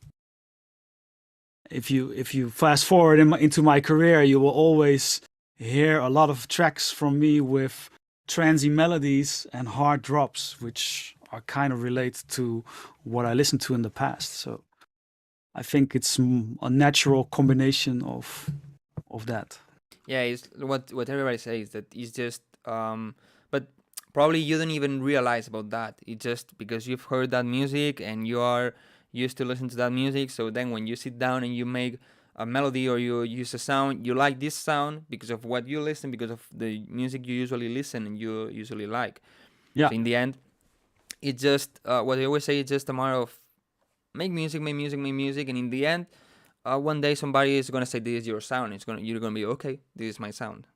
Speaker 3: If you fast forward into my career, you will always hear a lot of tracks from me with transy melodies and hard drops, which are kind of related to what I listened to in the past. So I think it's a natural combination of that.
Speaker 2: Yeah, it's what everybody says, that it's just but probably you don't even realize about that. It's just because you've heard that music and you are used to listen to that music. So then when you sit down and you make a melody or you use a sound, you like this sound because of what you listen, because of the music you usually listen and you usually like.
Speaker 3: Yeah.
Speaker 2: So in the end, it's just what I always say. It's just a matter of make music, and in the end, one day somebody is gonna say this is your sound. You're gonna be okay. This is my sound,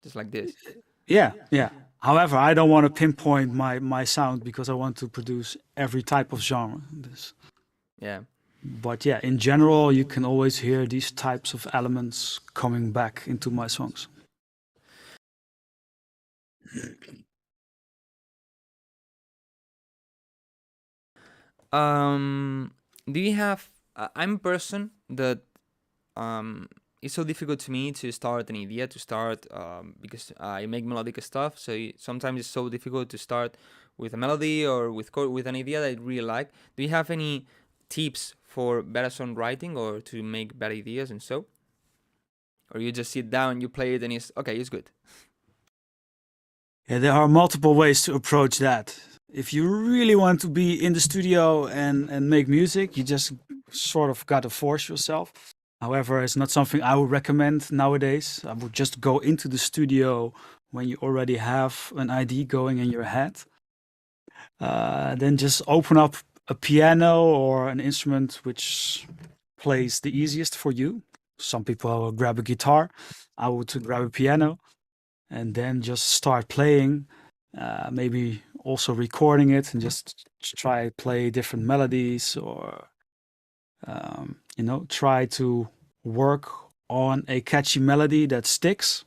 Speaker 2: just like this.
Speaker 3: Yeah. However, I don't want to pinpoint my sound because I want to produce every type of genre.
Speaker 2: Yeah.
Speaker 3: But yeah, in general, you can always hear these types of elements coming back into my songs.
Speaker 2: Do you have? I'm a person that it's so difficult to me to start an idea because I make melodic stuff. So sometimes it's so difficult to start with a melody or with an idea that I really like. Do you have any tips for better songwriting or to make better ideas and so? Or you just sit down, you play it, and it's okay. It's good.
Speaker 3: Yeah, there are multiple ways to approach that. If you really want to be in the studio and make music, you just sort of got to force yourself. However, it's not something I would recommend nowadays. I would just go into the studio when you already have an idea going in your head. Then just open up a piano or an instrument which plays the easiest for you. Some people will grab a guitar. I would grab a piano and then just start playing. Maybe also recording it and just try play different melodies or try to work on a catchy melody that sticks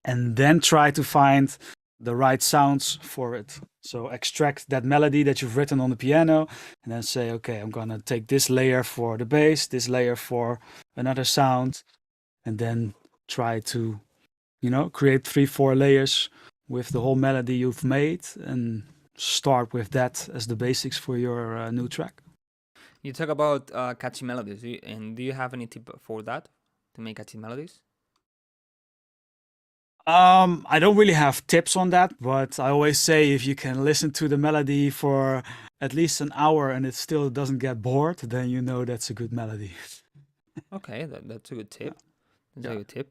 Speaker 3: and then try to find the right sounds for it. So extract that melody that you've written on the piano and then say, okay, I'm gonna take this layer for the bass, this layer for another sound, and then try to, create 3-4 layers with the whole melody you've made and start with that as the basics for your new track.
Speaker 2: You talk about catchy melodies, and do you have any tip for that to make catchy melodies?
Speaker 3: I don't really have tips on that, but I always say if you can listen to the melody for at least an hour and it still doesn't get bored, then you know that's a good melody.
Speaker 2: Okay, that's a good tip. That's a good tip.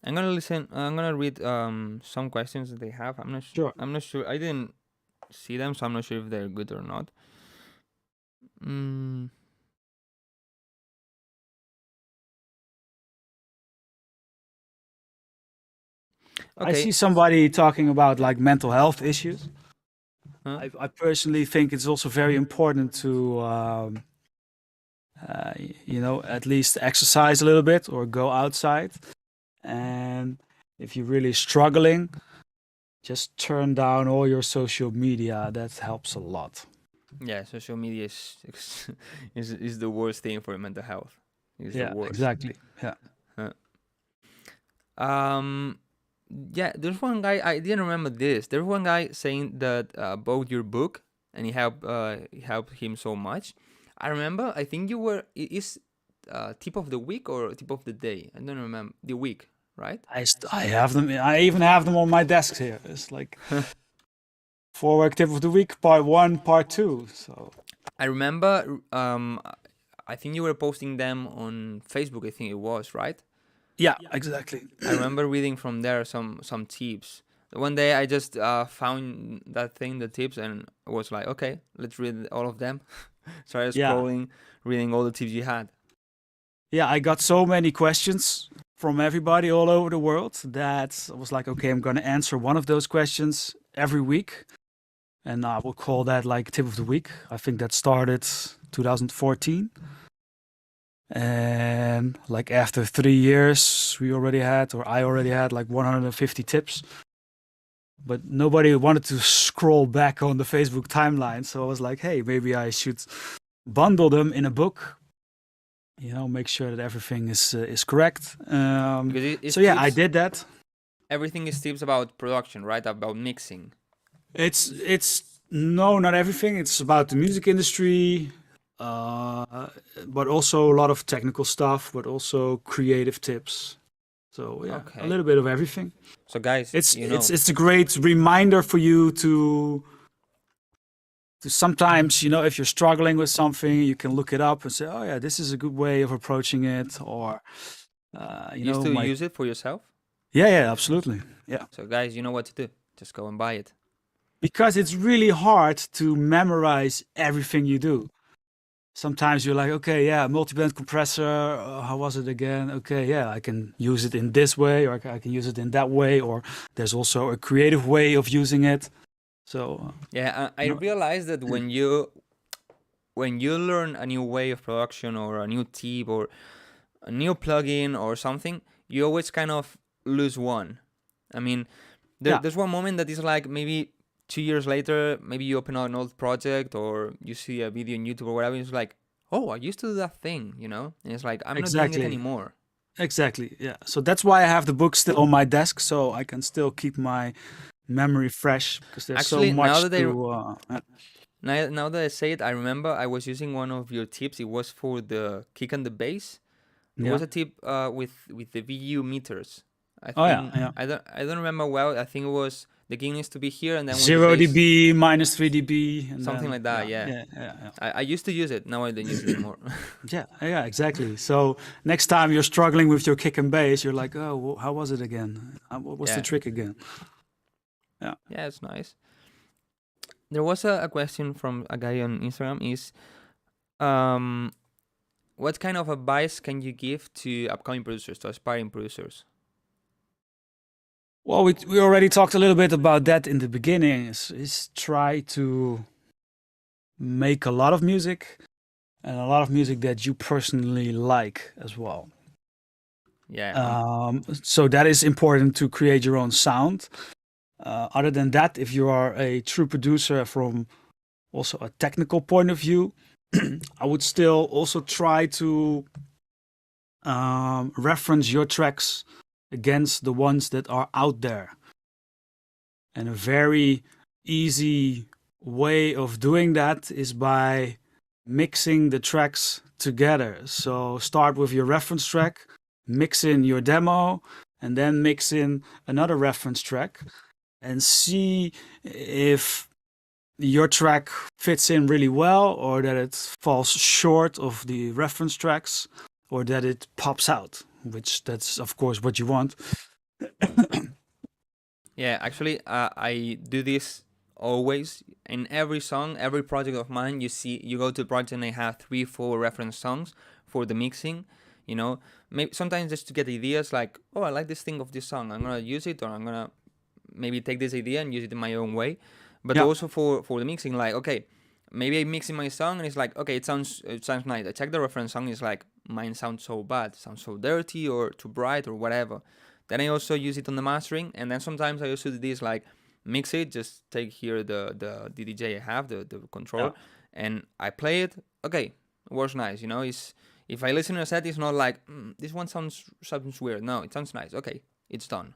Speaker 2: I'm gonna read some questions that they have. I'm not sure.
Speaker 3: Sure.
Speaker 2: I'm not sure. I didn't see them, so I'm not sure if they're good or not. Okay.
Speaker 3: I see somebody talking about like mental health issues.
Speaker 2: Huh?
Speaker 3: I personally think it's also very important to, at least exercise a little bit or go outside. And if you're really struggling, just turn down all your social media. That helps a lot.
Speaker 2: Yeah, social media is the worst thing for mental health. It's the worst.
Speaker 3: Exactly. Yeah.
Speaker 2: Yeah, there's one guy, I didn't remember this. There's one guy saying that bought your book and it helped him so much. I remember, I think is tip of the week or tip of the day? I don't remember. The week, right?
Speaker 3: I have them. I even have them on my desk here. It's like Vorwerk tip of the week, part 1, part 2. So
Speaker 2: I remember, I think you were posting them on Facebook, I think it was, right?
Speaker 3: yeah, exactly.
Speaker 2: I remember reading from there some tips. One day I just found that thing, the tips, and was like, okay, let's read all of them. Started scrolling, reading all the tips you had.
Speaker 3: Yeah, I got so many questions from everybody all over the world that I was like, okay, I'm going to answer one of those questions every week. And I will call that like tip of the week. I think that started 2014. And like after 3 years, I already had like 150 tips. But nobody wanted to scroll back on the Facebook timeline. So I was like, hey, maybe I should bundle them in a book. Make sure that everything is correct. I did that.
Speaker 2: Everything is tips about production, right? About mixing.
Speaker 3: It's no, not everything. It's about the music industry, but also a lot of technical stuff, but also creative tips. So yeah, a little bit of everything.
Speaker 2: So guys,
Speaker 3: it's a great reminder for you to sometimes, if you're struggling with something, you can look it up and say, oh yeah, this is a good way of approaching it. Or
Speaker 2: you still use it for yourself?
Speaker 3: Yeah, absolutely. Yeah.
Speaker 2: So guys, you know what to do. Just go and buy it.
Speaker 3: Because it's really hard to memorize everything you do. Sometimes you're like, okay, yeah, multi-band compressor, how was it again? Okay, yeah, I can use it in this way, or I can use it in that way, or there's also a creative way of using it. So
Speaker 2: yeah, I realized that when you when you learn a new way of production or a new tip or a new plugin or something, you always kind of lose one. I mean, there's one moment that is like maybe 2 years later, maybe you open up an old project or you see a video on YouTube or whatever, and it's like, oh, I used to do that thing, you know? And it's like, I'm not doing it anymore.
Speaker 3: Exactly, yeah. So that's why I have the book still on my desk, so I can still keep my memory fresh, because there's
Speaker 2: Actually,
Speaker 3: so much
Speaker 2: now that I say it, I remember I was using one of your tips. It was for the kick and the bass. It was a tip with the VU meters. I think I don't remember well. I think it was the gain needs to be here and then
Speaker 3: 0 dB, minus 3 dB, and
Speaker 2: something like that. Yeah. I used to use it. Now I don't use it anymore.
Speaker 3: yeah, exactly. So next time you're struggling with your kick and bass, you're like, oh, how was it again? What was the trick again?
Speaker 2: Yeah, it's nice. There was a question from a guy on Instagram is, what kind of advice can you give to upcoming producers, to aspiring producers?
Speaker 3: Well, we already talked a little bit about that in the beginning, is try to make a lot of music, and a lot of music that you personally like as well.
Speaker 2: Yeah.
Speaker 3: So that is important to create your own sound. Other than that, if you are a true producer from also a technical point of view, I would still also try to reference your tracks against the ones that are out there. And a very easy way of doing that is by mixing the tracks together. So start with your reference track, mix in your demo, and then mix in another reference track, and see if your track fits in really well, or that it falls short of the reference tracks, or that it pops out, which that's of course what you want.
Speaker 2: Yeah, actually, I do this always in every song, every project of mine. You go to a project and they have 3-4 reference songs for the mixing. You know, maybe sometimes just to get ideas like, oh, I like this thing of this song, I'm gonna use it, or I'm gonna maybe take this idea and use it in my own way. But also for the mixing, like, okay, maybe I'm mixing my song and it's like, okay, it sounds nice. I check the reference song, it's like, mine sounds so bad, sounds so dirty or too bright or whatever. Then I also use it on the mastering, and then sometimes I also do this, like, mix it, just take here the DDJ I have, the control, and I play it. Okay, it works nice, you know. It's, if I listen to a set, it's not like, this one sounds weird. No, it sounds nice. Okay, it's done.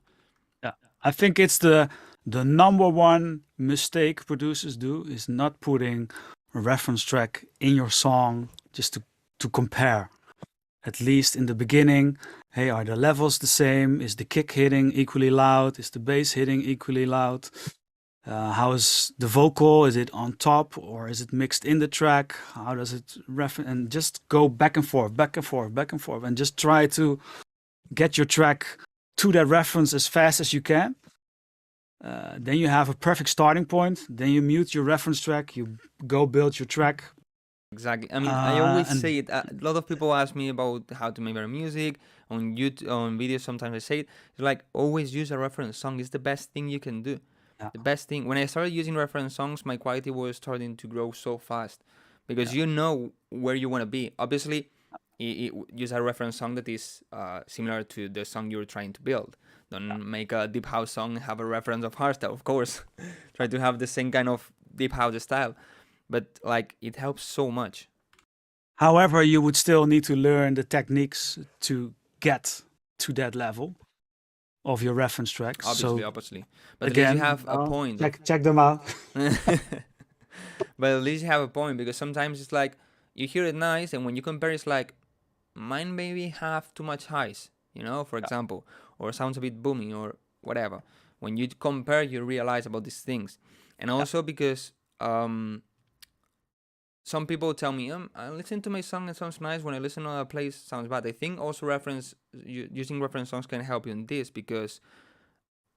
Speaker 3: Yeah, I think it's the number one mistake producers do is not putting a reference track in your song just to compare. At least in the beginning, hey, are the levels the same? Is the kick hitting equally loud? Is the bass hitting equally loud? How is the vocal? Is it on top or is it mixed in the track? How does it and just go back and forth, back and forth, back and forth, and just try to get your track to that reference as fast as you can. Then you have a perfect starting point. Then you mute your reference track. You go build your track.
Speaker 2: Exactly. I mean, I always say it. A lot of people ask me about how to make better music on YouTube, on videos. Sometimes I say it. It's like, always use a reference song. It's the best thing you can do. Yeah. The best thing. When I started using reference songs, my quality was starting to grow so fast because you know where you want to be. Obviously, use a reference song that is similar to the song you're trying to build. Don't make a deep house song and have a reference of hardstyle, of course. Try to have the same kind of deep house style. But like, it helps so much.
Speaker 3: However, you would still need to learn the techniques to get to that level of your reference tracks.
Speaker 2: Obviously. But again, at least you have a point.
Speaker 3: Check them out.
Speaker 2: But at least you have a point, because sometimes it's like, you hear it nice, and when you compare, it's like, mine maybe have too much highs, you know, for example, or sounds a bit booming or whatever. When you compare, you realize about these things. And also because some people tell me, I listen to my song, it sounds nice. When I listen to other place, it sounds bad. I think also using reference songs can help you in this, because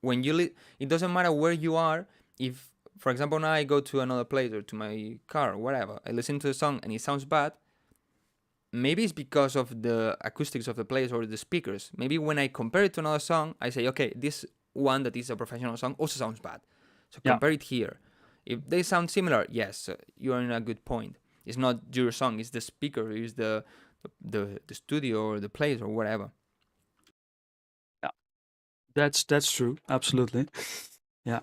Speaker 2: when you it doesn't matter where you are. If, for example, now I go to another place or to my car or whatever, I listen to the song and it sounds bad, maybe it's because of the acoustics of the place or the speakers. Maybe when I compare it to another song, I say, okay, this one that is a professional song also sounds bad. So compare it here. If they sound similar, yes, you're in a good point. it's not your song, it's the speaker, it's the studio or the place or whatever.
Speaker 3: Yeah, that's true. Absolutely. Yeah.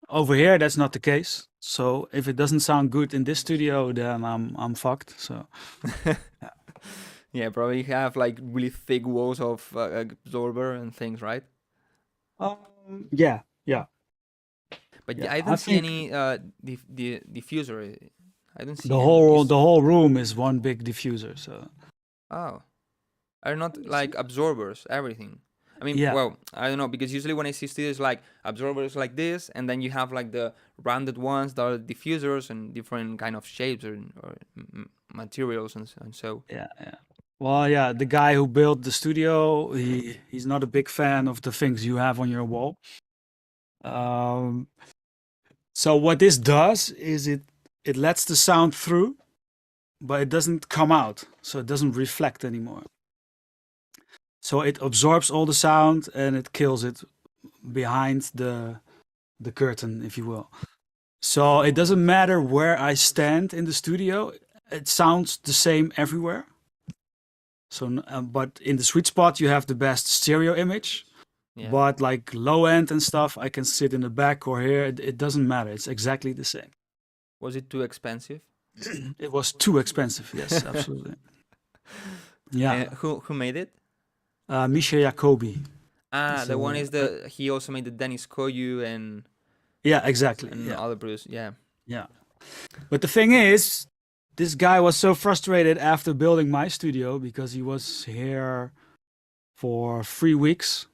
Speaker 3: Over here, that's not the case. So if it doesn't sound good in this studio, then I'm fucked. So
Speaker 2: Yeah, probably you have like really thick walls of absorber and things, right?
Speaker 3: yeah, yeah,
Speaker 2: But
Speaker 3: yeah.
Speaker 2: I
Speaker 3: I
Speaker 2: don't see
Speaker 3: think
Speaker 2: any diffuser. I don't
Speaker 3: the
Speaker 2: see any.
Speaker 3: whole room is one big diffuser. So
Speaker 2: Oh, are not
Speaker 3: let me
Speaker 2: like
Speaker 3: see.
Speaker 2: absorbers everything? I mean,
Speaker 3: Yeah,
Speaker 2: well, I don't know, because usually when I see studios like absorbers like this, and then you have like the rounded ones that are diffusers and different kind of shapes or materials and so.
Speaker 3: yeah, yeah. Well, yeah, the guy who built the studio, he's not a big fan of the things you have on your wall. Um, so what this does is it lets the sound through, but it doesn't come out, so it doesn't reflect anymore. So it absorbs all the sound and it kills it behind the curtain, if you will. So it doesn't matter where I stand in the studio; it sounds the same everywhere. So, but in the sweet spot, you have the best stereo image.
Speaker 2: Yeah.
Speaker 3: But like low end and stuff, I can sit in the back or here. It doesn't matter. It's exactly the same.
Speaker 2: Was it too expensive?
Speaker 3: It was too expensive. Yes, absolutely. Yeah.
Speaker 2: And who made it?
Speaker 3: Misha Jacobi.
Speaker 2: Ah, the one
Speaker 3: So,
Speaker 2: is the he also made the Dennis Koyu
Speaker 3: yeah, exactly.
Speaker 2: and
Speaker 3: Yeah,
Speaker 2: other producers. Yeah.
Speaker 3: yeah. But the thing is, this guy was so frustrated after building my studio because he was here for 3 weeks.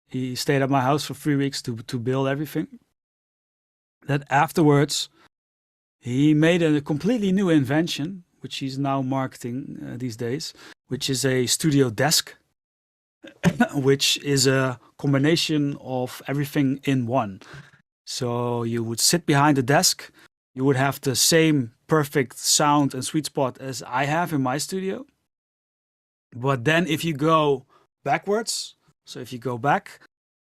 Speaker 3: He stayed at my house for 3 weeks to build everything. That afterwards, he made a completely new invention, which he's now marketing these days, which is a studio desk, which is a combination of everything in one. So you would sit behind the desk, you would have the same perfect sound and sweet spot as I have in my studio. But then if you go backwards, so if you go back,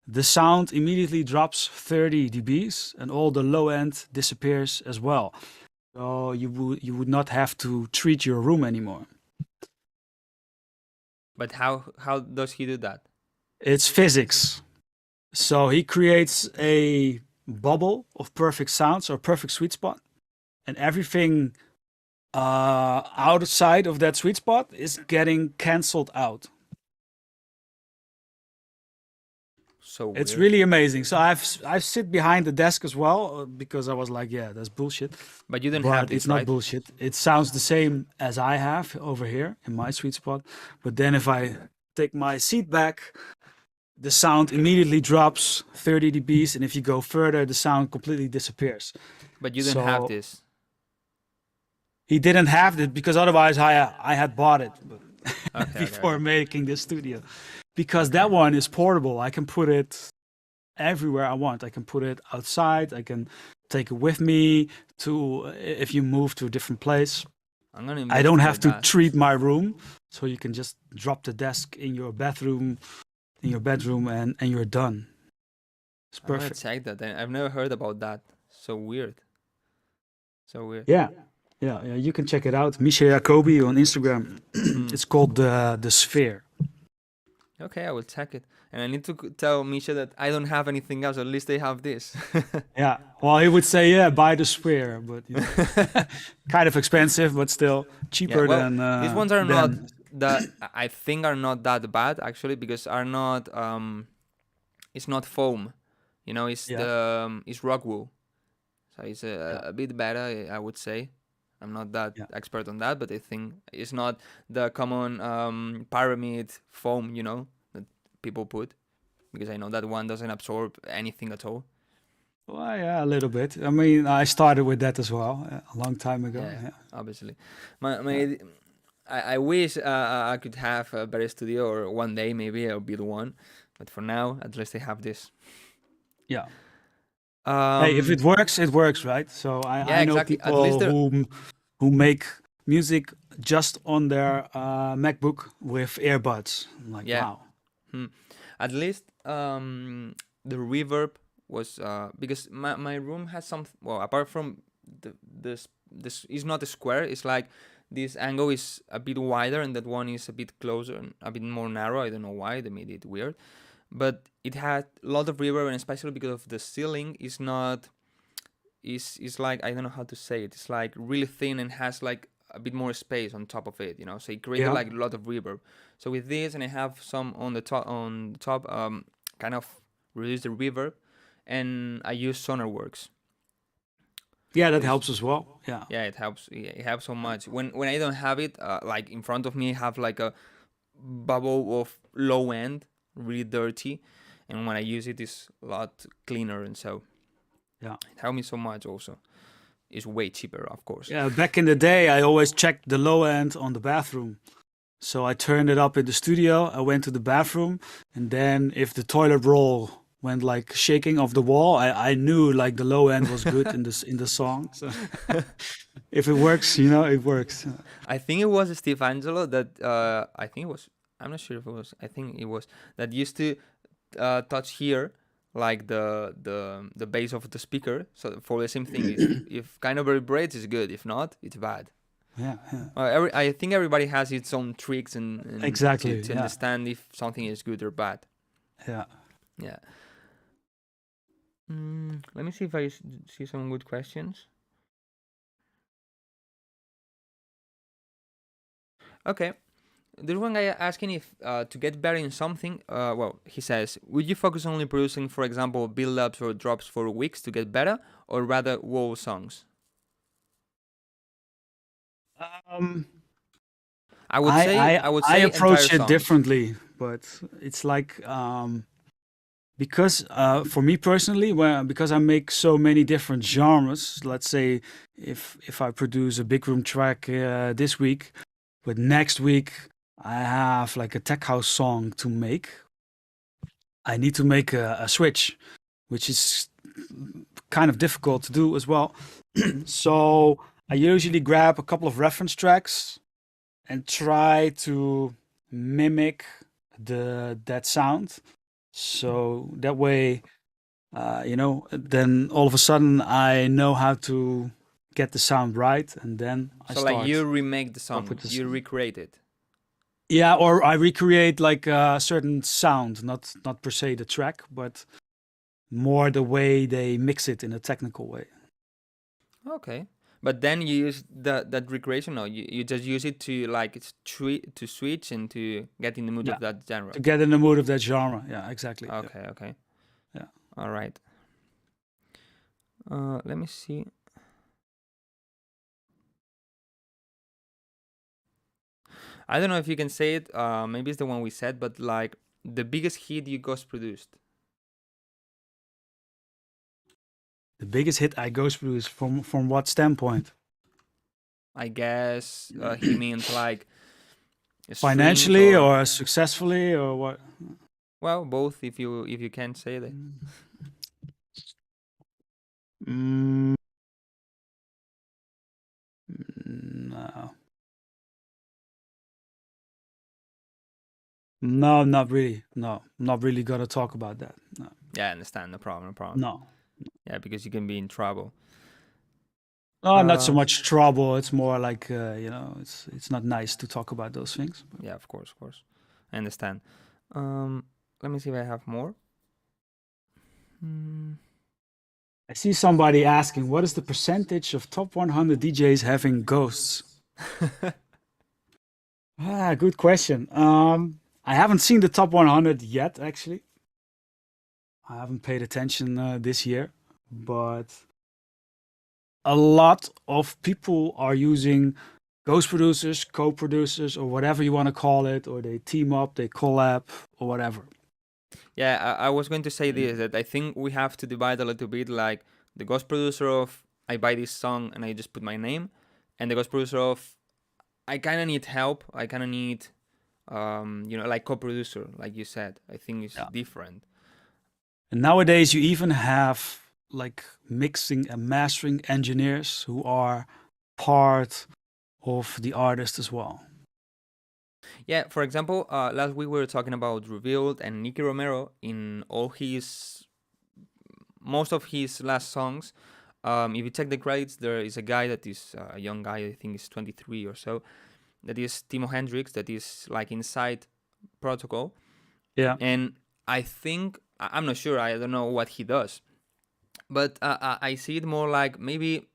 Speaker 3: the sound immediately drops 30 dBs and all the low end disappears as well. So you would not have to treat your room anymore.
Speaker 2: But how does he do that?
Speaker 3: It's physics. So he creates a bubble of perfect sounds or perfect sweet spot, and everything outside of that sweet spot is getting cancelled out.
Speaker 2: So
Speaker 3: It's
Speaker 2: weird.
Speaker 3: really amazing. So I've sit behind the desk as well because I was like, yeah, that's bullshit.
Speaker 2: But you don't have
Speaker 3: But
Speaker 2: this,
Speaker 3: it's not
Speaker 2: right?
Speaker 3: bullshit. It sounds the same as I have over here in my sweet spot. But then if I take my seat back, the sound immediately drops 30 dBs, and if you go further, the sound completely disappears.
Speaker 2: But you don't have
Speaker 3: So
Speaker 2: this.
Speaker 3: he didn't have it because otherwise I had bought it
Speaker 2: Okay,
Speaker 3: before making this studio. Because that one is portable. I can put it everywhere I want. I can put it outside. I can take it with me to if you move to a different place.
Speaker 2: I'm gonna
Speaker 3: I don't have
Speaker 2: investigate
Speaker 3: to
Speaker 2: that.
Speaker 3: treat my room, so you can just drop the desk in your bedroom, and you're done. It's
Speaker 2: I'm gonna
Speaker 3: perfect.
Speaker 2: check that. I've never heard about that. So weird. So weird.
Speaker 3: Yeah, yeah. You can check it out. Misha Jacobi on Instagram.
Speaker 2: Hmm.
Speaker 3: It's called the Sphere.
Speaker 2: Okay, I will check it. And I need to tell Misha that I don't have anything else. At least they have this.
Speaker 3: Yeah. Well, he would say, yeah, buy the Sphere, but you know, kind of expensive, but still
Speaker 2: Yeah,
Speaker 3: cheaper
Speaker 2: well,
Speaker 3: than.
Speaker 2: these ones are not
Speaker 3: than
Speaker 2: that I think are not that bad actually, because are not it's not foam, you know, it's
Speaker 3: Yeah.
Speaker 2: it's rock wool, so it's
Speaker 3: Yeah.
Speaker 2: a bit better, I would say. I'm not that
Speaker 3: Yeah.
Speaker 2: expert on that, but I think it's not the common pyramid foam, you know, that people put, because I know that one doesn't absorb anything at all.
Speaker 3: Well, yeah, a little bit. I mean, I started with that as well a long time ago.
Speaker 2: Yeah,
Speaker 3: Yeah.
Speaker 2: obviously. My
Speaker 3: Yeah.
Speaker 2: I wish I could have a better studio, or one day maybe I'll build one. But for now, at least I have this.
Speaker 3: Yeah. Hey, if it works, it works, right? So
Speaker 2: Yeah,
Speaker 3: I know
Speaker 2: exactly. At least
Speaker 3: people
Speaker 2: there.
Speaker 3: who make music just on their MacBook with earbuds. I'm like,
Speaker 2: Yeah.
Speaker 3: wow.
Speaker 2: At least the reverb was because my room has some, well, apart from the this is not a square. It's like this angle is a bit wider and that one is a bit closer and a bit more narrow. I don't know why they made it weird, but it had a lot of reverb, and especially because of the ceiling is not is like, I don't know how to say it. It's like really thin and has like a bit more space on top of it, you know. So it created like a lot of reverb. So with this, and I have some on the top, kind of reduce the reverb, and I use SonarWorks.
Speaker 3: Yeah, that helps as well. Yeah.
Speaker 2: Yeah, it helps. It helps so much. When I don't have it, like in front of me, I have like a bubble of low end, really dirty, and when I use it, it's a lot cleaner, and so
Speaker 3: Yeah.
Speaker 2: it helped me so much. Also, it's way cheaper, of course.
Speaker 3: Yeah, back in the day, I always checked the low end on the bathroom. So I turned it up in the studio. I went to the bathroom, and then if the toilet roll went like shaking off the wall, I knew like the low end was good in the song. So if it works, you know, it works.
Speaker 2: I think it was Steve Angelo that I think it was. I'm not sure if it was. I think it was that used to touch here, like the base of the speaker. So for the same thing, if kind of vibrates, it's good. If not, it's bad.
Speaker 3: Yeah, yeah.
Speaker 2: I think everybody has its own tricks and
Speaker 3: Exactly,
Speaker 2: to
Speaker 3: yeah.
Speaker 2: understand if something is good or bad.
Speaker 3: Yeah.
Speaker 2: Yeah. Let me see if I see some good questions. Okay. There's one guy asking if to get better in something, well, he says, would you focus only producing, for example, build-ups or drops for weeks to get better, or rather whole songs? I would say
Speaker 3: I approach
Speaker 2: entire
Speaker 3: it
Speaker 2: songs.
Speaker 3: differently, but it's like because for me personally, because I make so many different genres. Let's say if I produce a Bigroom track this week, but next week I have like a tech house song to make. I need to make a switch, which is kind of difficult to do as well. So I usually grab a couple of reference tracks and try to mimic that sound. So that way, you know, then all of a sudden I know how to get the sound right, and then I
Speaker 2: So
Speaker 3: start.
Speaker 2: like you remake the song,
Speaker 3: with the
Speaker 2: you recreate it.
Speaker 3: Yeah, or I recreate like a certain sound, not per se the track, but more the way they mix it in a technical way.
Speaker 2: Okay. But then you use that recreation, or you just use it to like to switch and to get in the mood
Speaker 3: Yeah.
Speaker 2: of that genre.
Speaker 3: To get in the mood of that genre. Yeah, exactly. Yeah.
Speaker 2: Okay, okay.
Speaker 3: Yeah.
Speaker 2: All right. Let me see. I don't know if you can say it. Maybe it's the one we said, but like the biggest hit you ghost produced.
Speaker 3: The biggest hit I ghost produced from what standpoint?
Speaker 2: I guess he means like streams
Speaker 3: Financially or successfully or what?
Speaker 2: well, both if you can say that.
Speaker 3: Mm, no. No, not really. No, not really gonna talk about that. No.
Speaker 2: Yeah, I understand. No problem. No problem.
Speaker 3: No.
Speaker 2: Yeah, because you can be in trouble.
Speaker 3: Oh, not so much trouble. It's more like you know, it's not nice to talk about those things.
Speaker 2: Yeah, of course, of course. I understand. Let me see if I have more.
Speaker 3: I see somebody asking, what is the percentage of top 100 DJs having ghosts? Good question. I haven't seen the top 100 yet, actually. I haven't paid attention this year, but a lot of people are using ghost producers, co-producers, or whatever you want to call it, or they team up, they collab, or whatever.
Speaker 2: Yeah, I was going to say this, that I think we have to divide a little bit, like the ghost producer of I buy this song and I just put my name, and the ghost producer of I kind of need help, I kind of need, you know, like co-producer, like you said. I think it's different.
Speaker 3: And nowadays you even have like mixing and mastering engineers who are part of the artist as well.
Speaker 2: Yeah, for example, last week we were talking about Revealed and Nicky Romero. In most of his last songs, If you check the credits, there is a guy that is a young guy, I think he's 23 or so, that is Timo Hendrix, that is like inside Protocol.
Speaker 3: Yeah.
Speaker 2: And I think, I'm not sure, I don't know what he does, but I see it more like maybe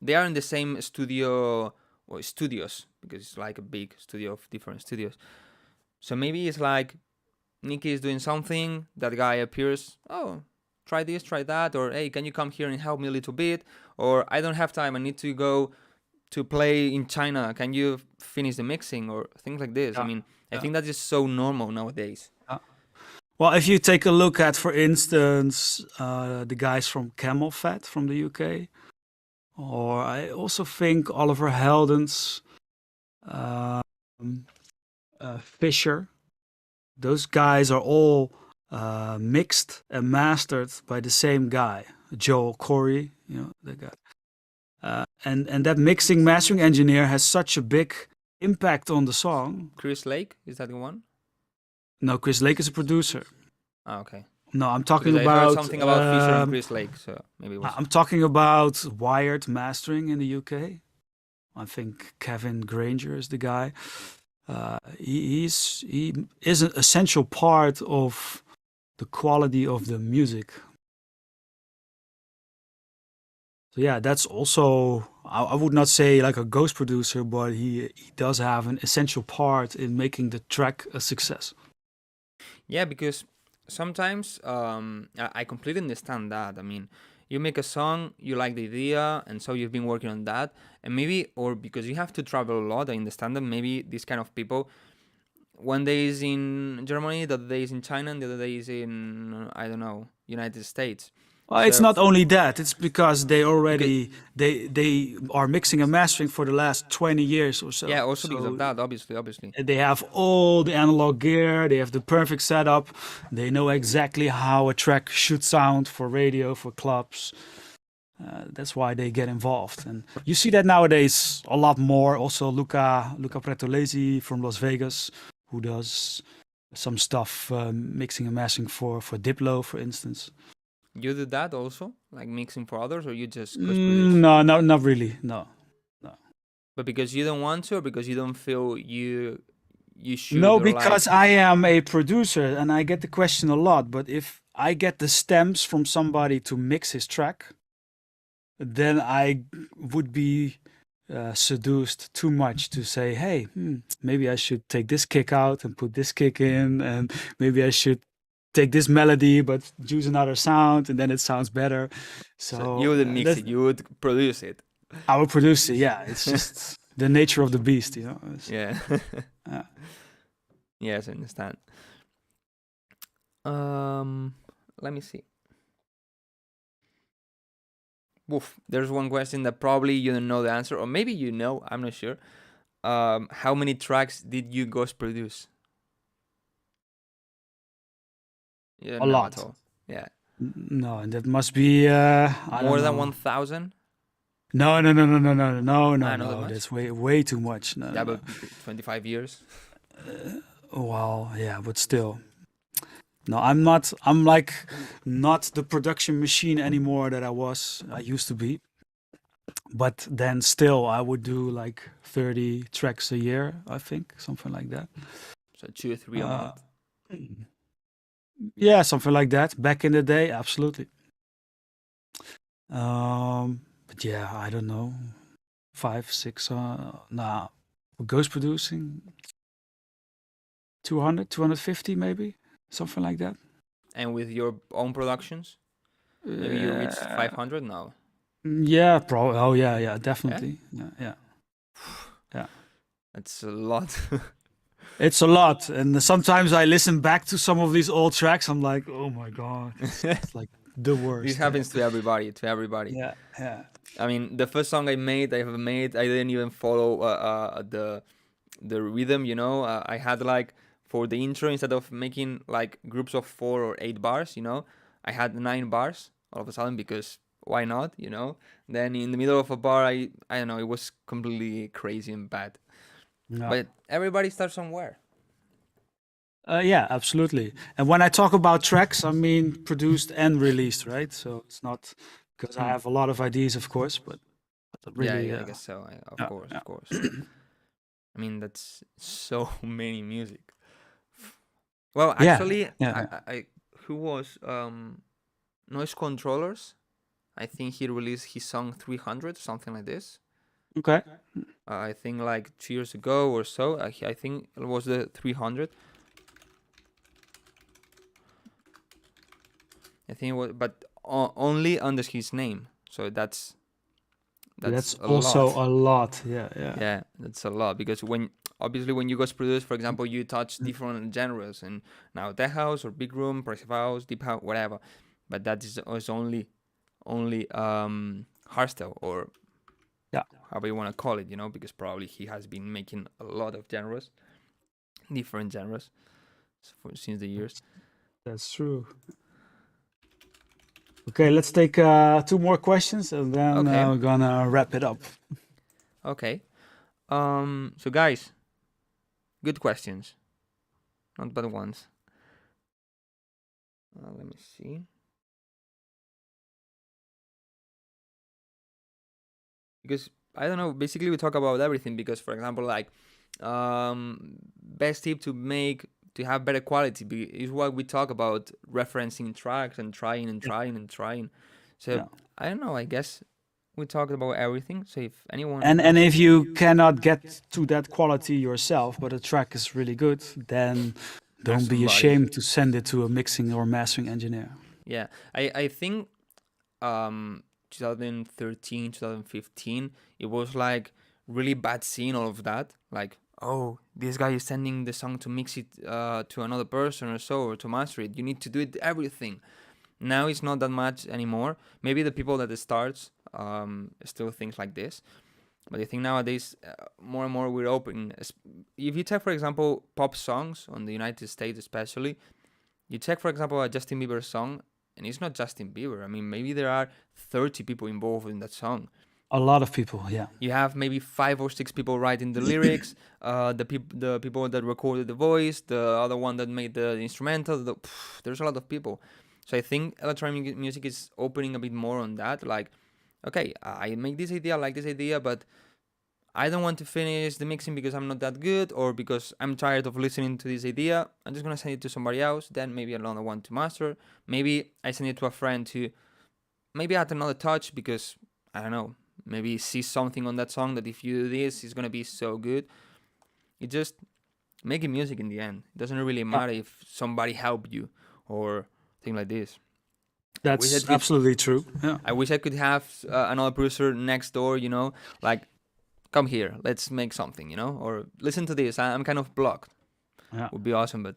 Speaker 2: they are in the same studio or studios, because it's like a big studio of different studios. So maybe it's like Nicky is doing something, that guy appears, oh, try this, try that, or hey, can you come here and help me a little bit? Or I don't have time, I need to go to play in China, can you finish the mixing, or things like this. I mean, I think that is so normal nowadays.
Speaker 3: Well, if you take a look at, for instance, the guys from Camel Fat from the UK, or I also think Oliver Heldens, Fisher, those guys are all mixed and mastered by the same guy, Joel Corey, you know, the guy. And that mixing mastering engineer has such a big impact on the song.
Speaker 2: Chris Lake, is that the one?
Speaker 3: No, Chris Lake is a producer.
Speaker 2: Oh, okay.
Speaker 3: No, I'm talking
Speaker 2: Because I
Speaker 3: about
Speaker 2: heard something about Fisher and Chris Lake, so maybe it was.
Speaker 3: I'm talking about Wired mastering in the UK. I think Kevin Granger is the guy. He is an essential part of the quality of the music. So yeah, that's also, I would not say like a ghost producer, but he does have an essential part in making the track a success.
Speaker 2: Yeah, because sometimes I completely understand that. I mean, you make a song, you like the idea, and so you've been working on that, and maybe, or because you have to travel a lot, I understand that maybe these kind of people, one day is in Germany, the other day is in China, and the other day is in, I don't know, United States.
Speaker 3: Well, it's
Speaker 2: So-
Speaker 3: not only that. It's because they already they are mixing and mastering for the last 20 years or so.
Speaker 2: Yeah, also because
Speaker 3: So
Speaker 2: of that, obviously.
Speaker 3: they have all the analog gear. They have the perfect setup. They know exactly how a track should sound for radio, for clubs. That's why they get involved, and you see that nowadays a lot more. Also, Luca Pretolesi from Las Vegas, who does some stuff mixing and mastering for Diplo, for instance.
Speaker 2: You do that also, like mixing for others, or you just produce?
Speaker 3: No, not really. No.
Speaker 2: But because you don't want to, or because you don't feel you should?
Speaker 3: No,
Speaker 2: or
Speaker 3: because
Speaker 2: like...
Speaker 3: I am a producer and I get the question a lot. But if I get the stems from somebody to mix his track, then I would be seduced too much to say, hey, maybe I should take this kick out and put this kick in, and maybe I should take this melody but use another sound, and then it sounds better. So
Speaker 2: you wouldn't mix it, you would produce it.
Speaker 3: I would produce it, yeah. It's just the nature of the beast, you know.
Speaker 2: Yeah. Yes, I understand. Let me see. Oof, there's one question that probably you don't know the answer, or maybe you know, I'm not sure. How many tracks did you ghost produce? Yeah,
Speaker 3: A lot.
Speaker 2: At all. Yeah.
Speaker 3: No, and that must be
Speaker 2: More than 1,000?
Speaker 3: No.
Speaker 2: Not that much?
Speaker 3: That's way too much. No,
Speaker 2: Yeah,
Speaker 3: no.
Speaker 2: but 25 years.
Speaker 3: Well, yeah, but still. No, I'm not. I'm like not the production machine anymore that I used to be. But then still, I would do like 30 tracks a year, I think, something like that.
Speaker 2: So 2 or 3 a month.
Speaker 3: Yeah, something like that. Back in the day, absolutely. But yeah, I don't know, 5, 6. Nah, for ghost producing, 200, 250 maybe, something like that.
Speaker 2: And with your own productions? Maybe you reached 500 now.
Speaker 3: Yeah, probably. Oh yeah, definitely. Yeah.
Speaker 2: That's a lot.
Speaker 3: It's a lot, and sometimes I listen back to some of these old tracks. I'm like, oh my god, it's like the worst.
Speaker 2: This happens to everybody.
Speaker 3: Yeah.
Speaker 2: I mean, the first song I didn't even follow the rhythm, you know. I had like, for the intro, instead of making like groups of 4 or 8 bars, you know, I had 9 bars all of a sudden, because why not, you know? Then in the middle of a bar, I don't know, it was completely crazy and bad.
Speaker 3: No.
Speaker 2: But everybody starts somewhere.
Speaker 3: Yeah, absolutely. And when I talk about tracks, I mean produced and released, right? So it's not because I have a lot of ideas, of course, but really,
Speaker 2: yeah, I guess so. Of
Speaker 3: yeah,
Speaker 2: course,
Speaker 3: yeah.
Speaker 2: of course. I mean, that's so many music. Well,
Speaker 3: Yeah,
Speaker 2: actually,
Speaker 3: yeah,
Speaker 2: I who was Noise Controllers? I think he released his song 300, something like this.
Speaker 3: okay.
Speaker 2: I think like 2 years ago or so. I think it was the 300. I think it was, but only under his name. So that's
Speaker 3: That's
Speaker 2: a
Speaker 3: also
Speaker 2: lot.
Speaker 3: a lot. Yeah, yeah.
Speaker 2: Yeah, that's a lot because obviously when you guys produce, for example, you touch different genres and now tech house or big room, progressive house, deep house, whatever. But that is only hardstyle or
Speaker 3: Yeah,
Speaker 2: however you want to call it, because probably he has been making a lot of genres, different genres, since the years.
Speaker 3: that's true. Okay, let's take 2 more questions and then
Speaker 2: Okay,
Speaker 3: we're gonna wrap it up.
Speaker 2: okay. So guys, good questions, not bad ones. Let me see. Because I don't know, basically we talk about everything because, for example, like best tip to have better quality is what we talk about, referencing tracks and trying and
Speaker 3: Yeah.
Speaker 2: trying and trying. So
Speaker 3: Yeah.
Speaker 2: I don't know, I guess we talked about everything. So if anyone
Speaker 3: And if you cannot get to that quality yourself, but the track is really good, then don't be
Speaker 2: somebody.
Speaker 3: ashamed to send it to a mixing or mastering engineer.
Speaker 2: Yeah, I think 2013, 2015, it was like really bad seeing all of that. Like, oh, this guy is sending the song to mix it to another person or so, or to master it. You need to do it everything. Now it's not that much anymore. Maybe the people that starts still think like this. But I think nowadays, more and more we're open. If you check, for example, pop songs on the United States especially, you check, for example, a Justin Bieber song, and it's not Justin Bieber. I mean, maybe there are 30 people involved in that song.
Speaker 3: A lot of people, yeah.
Speaker 2: You have maybe 5 or 6 people writing the lyrics, the people that recorded the voice, the other one that made the instrumental. There's a lot of people. So I think electronic music is opening a bit more on that. Like, okay, I make this idea, I like this idea, but I don't want to finish the mixing because I'm not that good or because I'm tired of listening to this idea. I'm just going to send it to somebody else, then maybe another one to master. Maybe I send it to a friend to maybe add another touch because, I don't know, maybe see something on that song that if you do this, it's going to be so good. It just making music in the end. It doesn't really matter if somebody helped you or thing like this.
Speaker 3: That's absolutely true. Yeah.
Speaker 2: I wish I could have another producer next door, like, come here, let's make something, or listen to this, I'm kind of blocked.
Speaker 3: Yeah.
Speaker 2: Would be awesome, but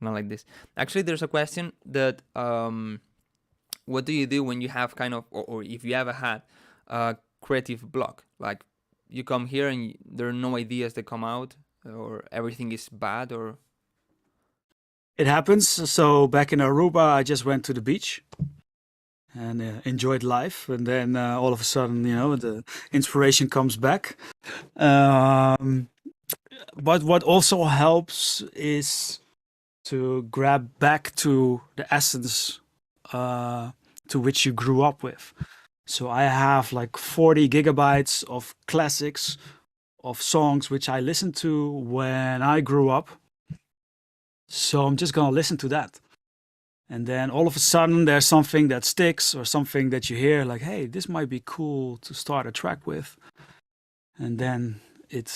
Speaker 2: not like this. Actually, there's a question that what do you do when you have kind of, or if you ever had a creative block? Like, you come here and there are no ideas that come out, or everything is bad, or...
Speaker 3: It happens. So back in Aruba, I just went to the beach and enjoyed life. And then all of a sudden, the inspiration comes back. But what also helps is to grab back to the essence to which you grew up with. So I have like 40 gigabytes of classics of songs which I listened to when I grew up. So I'm just going to listen to that. And then all of a sudden there's something that sticks or something that you hear like, hey, this might be cool to start a track with. And then it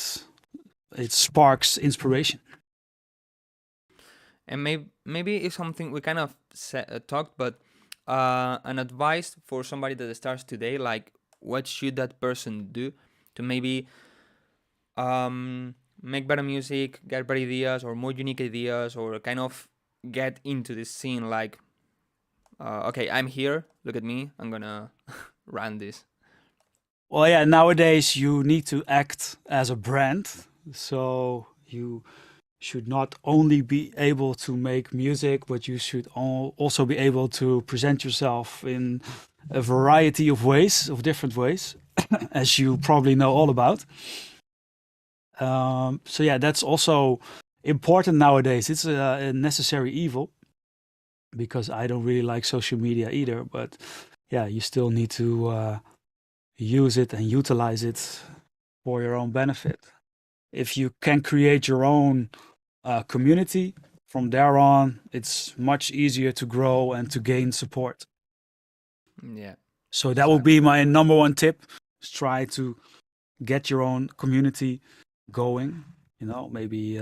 Speaker 3: sparks inspiration.
Speaker 2: And maybe it's something we kind of talked, but an advice for somebody that starts today, like what should that person do to maybe make better music, get better ideas or more unique ideas, or kind of get into this scene like, okay, I'm here, look at me, I'm gonna run this.
Speaker 3: Well, yeah, nowadays you need to act as a brand. So you should not only be able to make music, but you should also be able to present yourself in a variety of ways, of different ways, as you probably know all about. So yeah, that's also important nowadays. It's a necessary evil because I don't really like social media either. But yeah, you still need to use it and utilize it for your own benefit. If you can create your own community, from there on, it's much easier to grow and to gain support.
Speaker 2: Yeah.
Speaker 3: So that will be my number one tip: is try to get your own community going. You know, maybe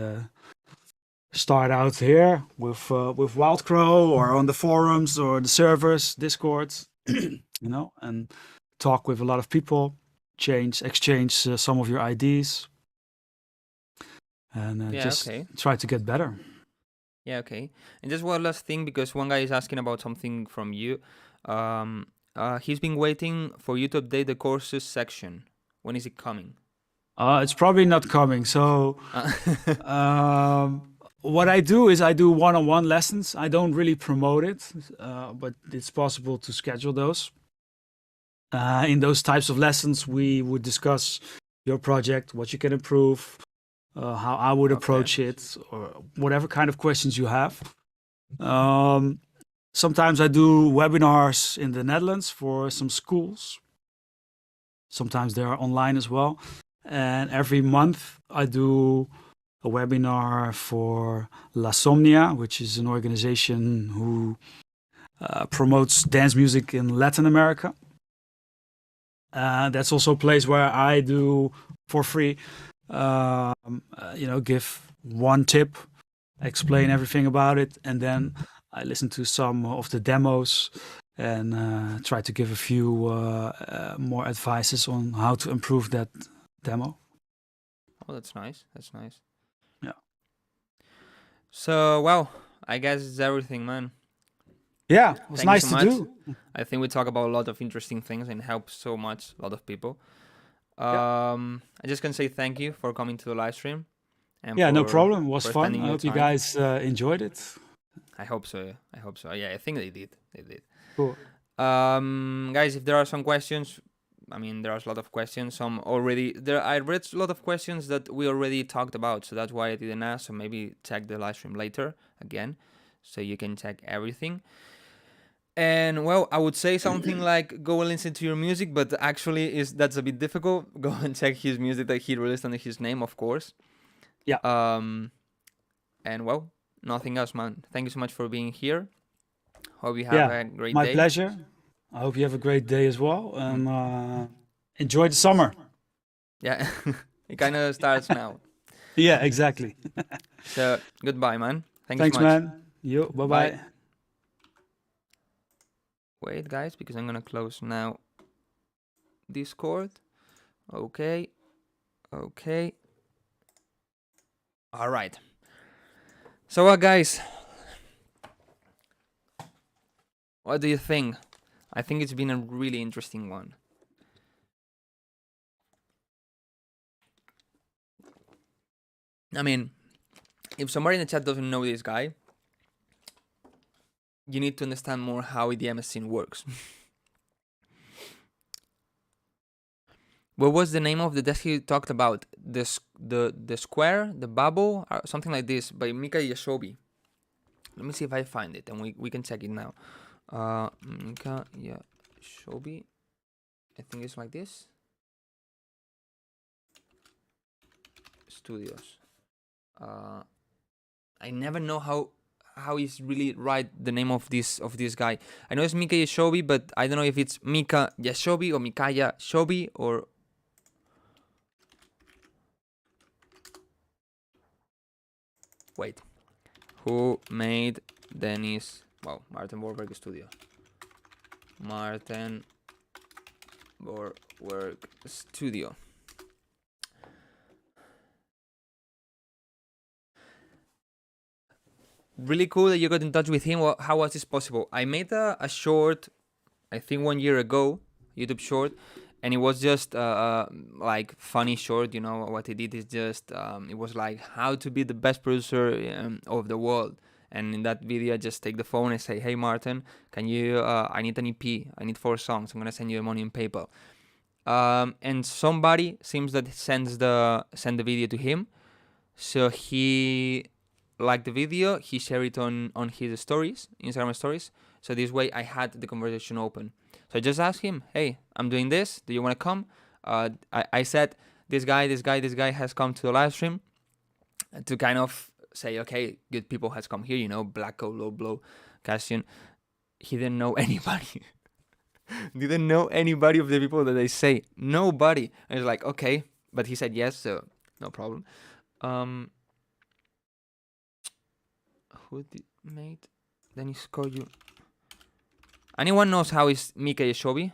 Speaker 3: start out here with Wildcrow or on the forums or the servers, Discords, you know, and talk with a lot of people, exchange some of your IDs, and just try to get better.
Speaker 2: Yeah, okay. And just one last thing, because one guy is asking about something from you. He's been waiting for you to update the courses section. When is it coming?
Speaker 3: It's probably not coming. So what I do is I do one-on-one lessons. I don't really promote it, but it's possible to schedule those. In those types of lessons, we would discuss your project, what you can improve, how I would approach it, or whatever kind of questions you have. Sometimes I do webinars in the Netherlands for some schools. Sometimes they are online as well. And every month I do a webinar for La Somnia, which is an organization who promotes dance music in Latin America. That's also a place where I do for free, give one tip, explain everything about it, and then I listen to some of the demos and try to give a few more advices on how to improve that demo.
Speaker 2: Oh, that's nice. That's nice.
Speaker 3: Yeah.
Speaker 2: So, well, I guess it's everything, man.
Speaker 3: Yeah, it was nice to do.
Speaker 2: I think we talk about a lot of interesting things and help so much a lot of people. I just can say thank you for coming to the live stream. And
Speaker 3: no problem. It was fun. I hope you guys enjoyed it.
Speaker 2: I hope so. I hope so. Yeah, I think they did. They did.
Speaker 3: Cool.
Speaker 2: Guys, if there are some questions, I mean, there's a lot of questions. I read a lot of questions that we already talked about, so that's why I didn't ask. So maybe check the live stream later again, so you can check everything. And well, I would say something like go and listen to your music, but actually that's a bit difficult. Go and check his music that he released under his name, of course.
Speaker 3: Yeah.
Speaker 2: And well, nothing else, man. Thank you so much for being here. Hope you have a great day.
Speaker 3: My pleasure. I hope you have a great day as well, and enjoy the summer.
Speaker 2: Yeah, it kind of starts now.
Speaker 3: Yeah, exactly.
Speaker 2: So goodbye, man. Thanks
Speaker 3: so much.
Speaker 2: Man.
Speaker 3: Yo, bye.
Speaker 2: Wait, guys, because I'm gonna close now Discord. Okay. All right. So, guys, what do you think? I think it's been a really interesting one. I mean, if somebody in the chat doesn't know this guy, you need to understand more how EDM scene works. What was the name of the desk he talked about? The square, the bubble, or something like this, by Mika Yashobi. Let me see if I find it, and we can check it now. Mika Yashobi, I think it's like this. Studios. I never know how is really right the name of this guy. I know it's Mika Yashobi, but I don't know if it's Mika Yashobi or Mikaya Shobi or. Wait, who made Dennis? Wow, Maarten Vorwerk Studio. Maarten Vorwerk Studio. Really cool that you got in touch with him. How was this possible? I made a short, I think 1 year ago, YouTube short, and it was just like funny short. You know what he did is just it was like how to be the best producer of the world. And in that video, I just take the phone and say, "Hey Maarten, can you? I need an EP. I need 4 songs. I'm gonna send you the money in PayPal." And somebody seems that send the video to him, so he liked the video. He shared it on his stories, Instagram stories. So this way, I had the conversation open. So I just asked him, hey, I'm doing this. Do you want to come? I said, this guy has come to the live stream to kind of say, okay, good people has come here, you know, Blacko, Low Blow, Cassian. He didn't know anybody. Didn't know anybody of the people that they say. Nobody. And it's like, okay. But he said yes, so no problem. Who did mate? Then he scored you. Anyone knows how is Mika Yeshobi?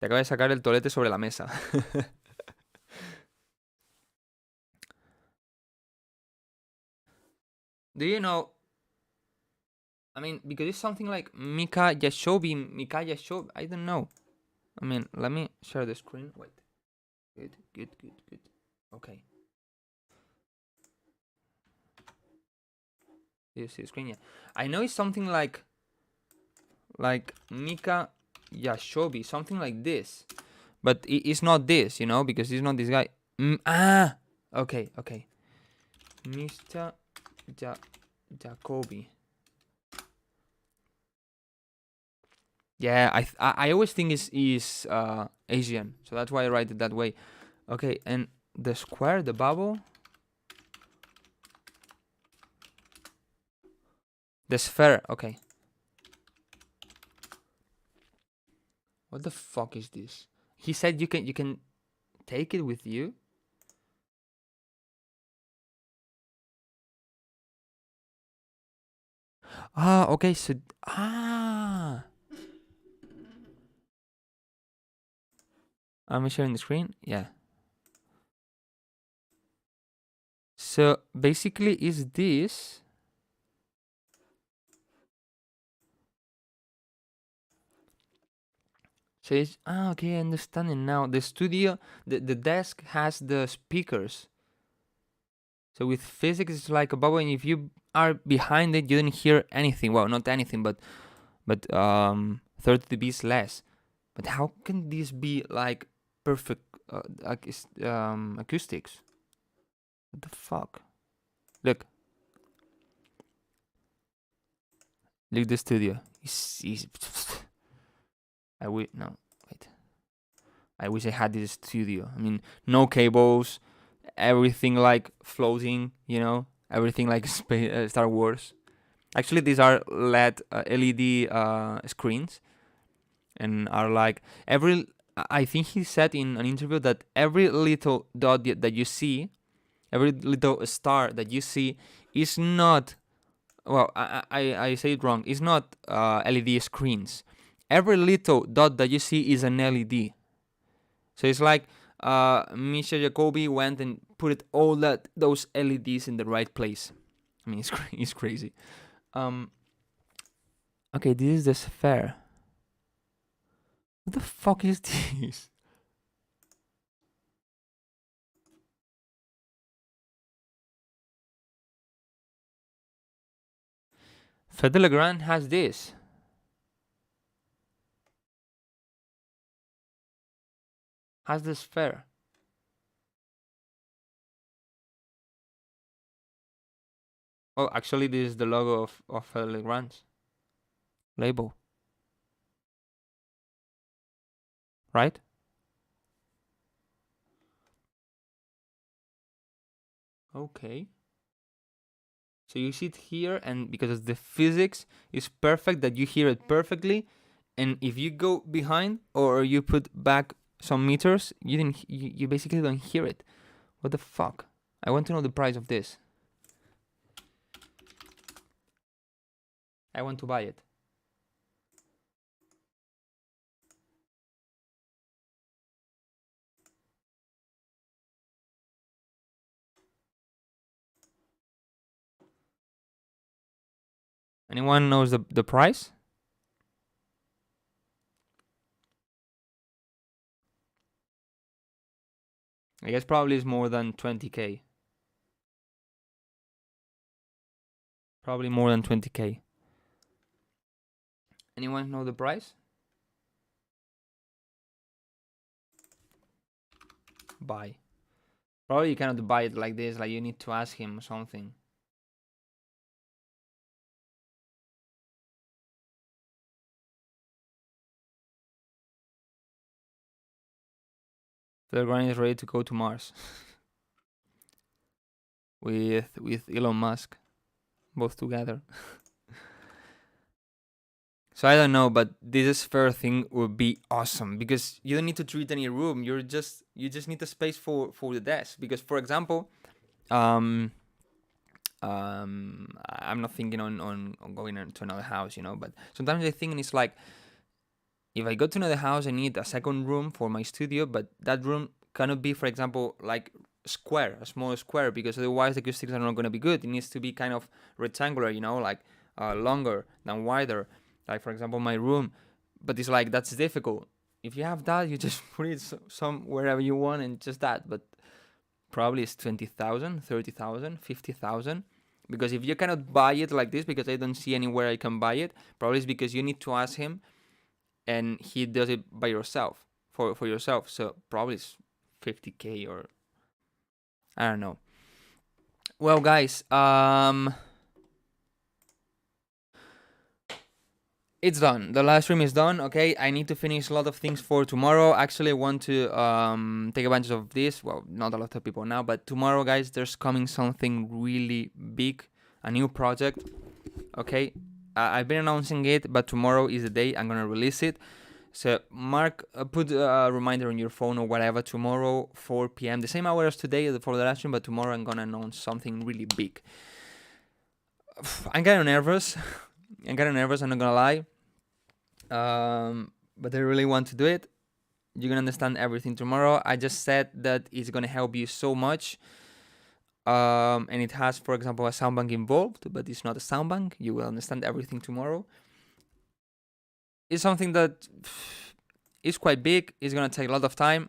Speaker 2: Te acaba de sacar el tolete sobre la mesa. Do you know? I mean, because it's something like Mika Yashobi. I don't know. I mean, let me share the screen. Wait. Good. Okay. Do you see the screen? Yeah. I know it's something like Mika Yashobi, something like this. But it's not this, you know, because it's not this guy. Okay. Mr. Jacobi. Yeah, I always think is Asian, so that's why I write it that way. Okay, and the square, the bubble, the sphere. Okay. What the fuck is this? He said you can take it with you. Okay. So I'm sharing the screen. Yeah. So basically, is this? So it's okay. I understand it now. The studio, the desk has the speakers. So with physics, it's like a bubble, and if you are behind it, you don't hear anything. Well, not anything, but 30 dBs less. But how can this be like perfect acoustics? What the fuck? Look the studio. I wish I had this studio. I mean, no cables, everything like floating, you know, everything like Star Wars. Actually, these are LED screens, and are like I think he said in an interview that every little dot that you see, every little star that you see, is not. Well, I say it wrong. It's not LED screens. Every little dot that you see is an LED. So it's like Misha Jacobi went and put all those LEDs in the right place. I mean, it's crazy. Okay, this is the sphere. What the fuck is this? Fede Legrand has this. Has the sphere. Oh, actually, this is the logo of Fede Legrand's label. Right? Okay. So you see it here, and because the physics is perfect, that you hear it perfectly, and if you go behind or you put back some meters, you basically don't hear it. What the fuck? I want to know the price of this. I want to buy it. Anyone knows the price? I guess probably it's more than 20k. Probably more than 20k. Anyone know the price? Buy. Probably you cannot buy it like this, like you need to ask him something. The ground is ready to go to Mars with Elon Musk, both together. So I don't know, but this sphere thing would be awesome because you don't need to treat any room. You just need a space for the desk. Because for example, I'm not thinking on going to another house, you know. But sometimes I think it's like, if I go to another house, I need a second room for my studio, but that room cannot be, for example, like square, a small square, because otherwise the acoustics are not going to be good. It needs to be kind of rectangular, you know, like longer than wider. Like, for example, my room. But it's like, that's difficult. If you have that, you just put it some wherever you want and just that. But probably it's 20,000, 30,000, 50,000. Because if you cannot buy it like this, because I don't see anywhere I can buy it, probably it's because you need to ask him and he does it by yourself, for yourself. So probably it's 50k or I don't know. Well, guys, it's done. The live stream is done. Okay, I need to finish a lot of things for tomorrow. Actually, I want to take advantage of this. Well, not a lot of people now, but tomorrow, guys, there's coming something really big, a new project. Okay, I've been announcing it, but tomorrow is the day I'm gonna release it. So mark, put a reminder on your phone or whatever. Tomorrow, 4 p.m. The same hour as today for the live stream, but tomorrow I'm gonna announce something really big. I'm kind of nervous. I'm not gonna lie. But I really want to do it. You're gonna understand everything tomorrow. I just said that it's gonna help you so much. And it has, for example, a sound bank involved, but it's not a sound bank. You will understand everything tomorrow. It's something that is quite big. It's gonna take a lot of time.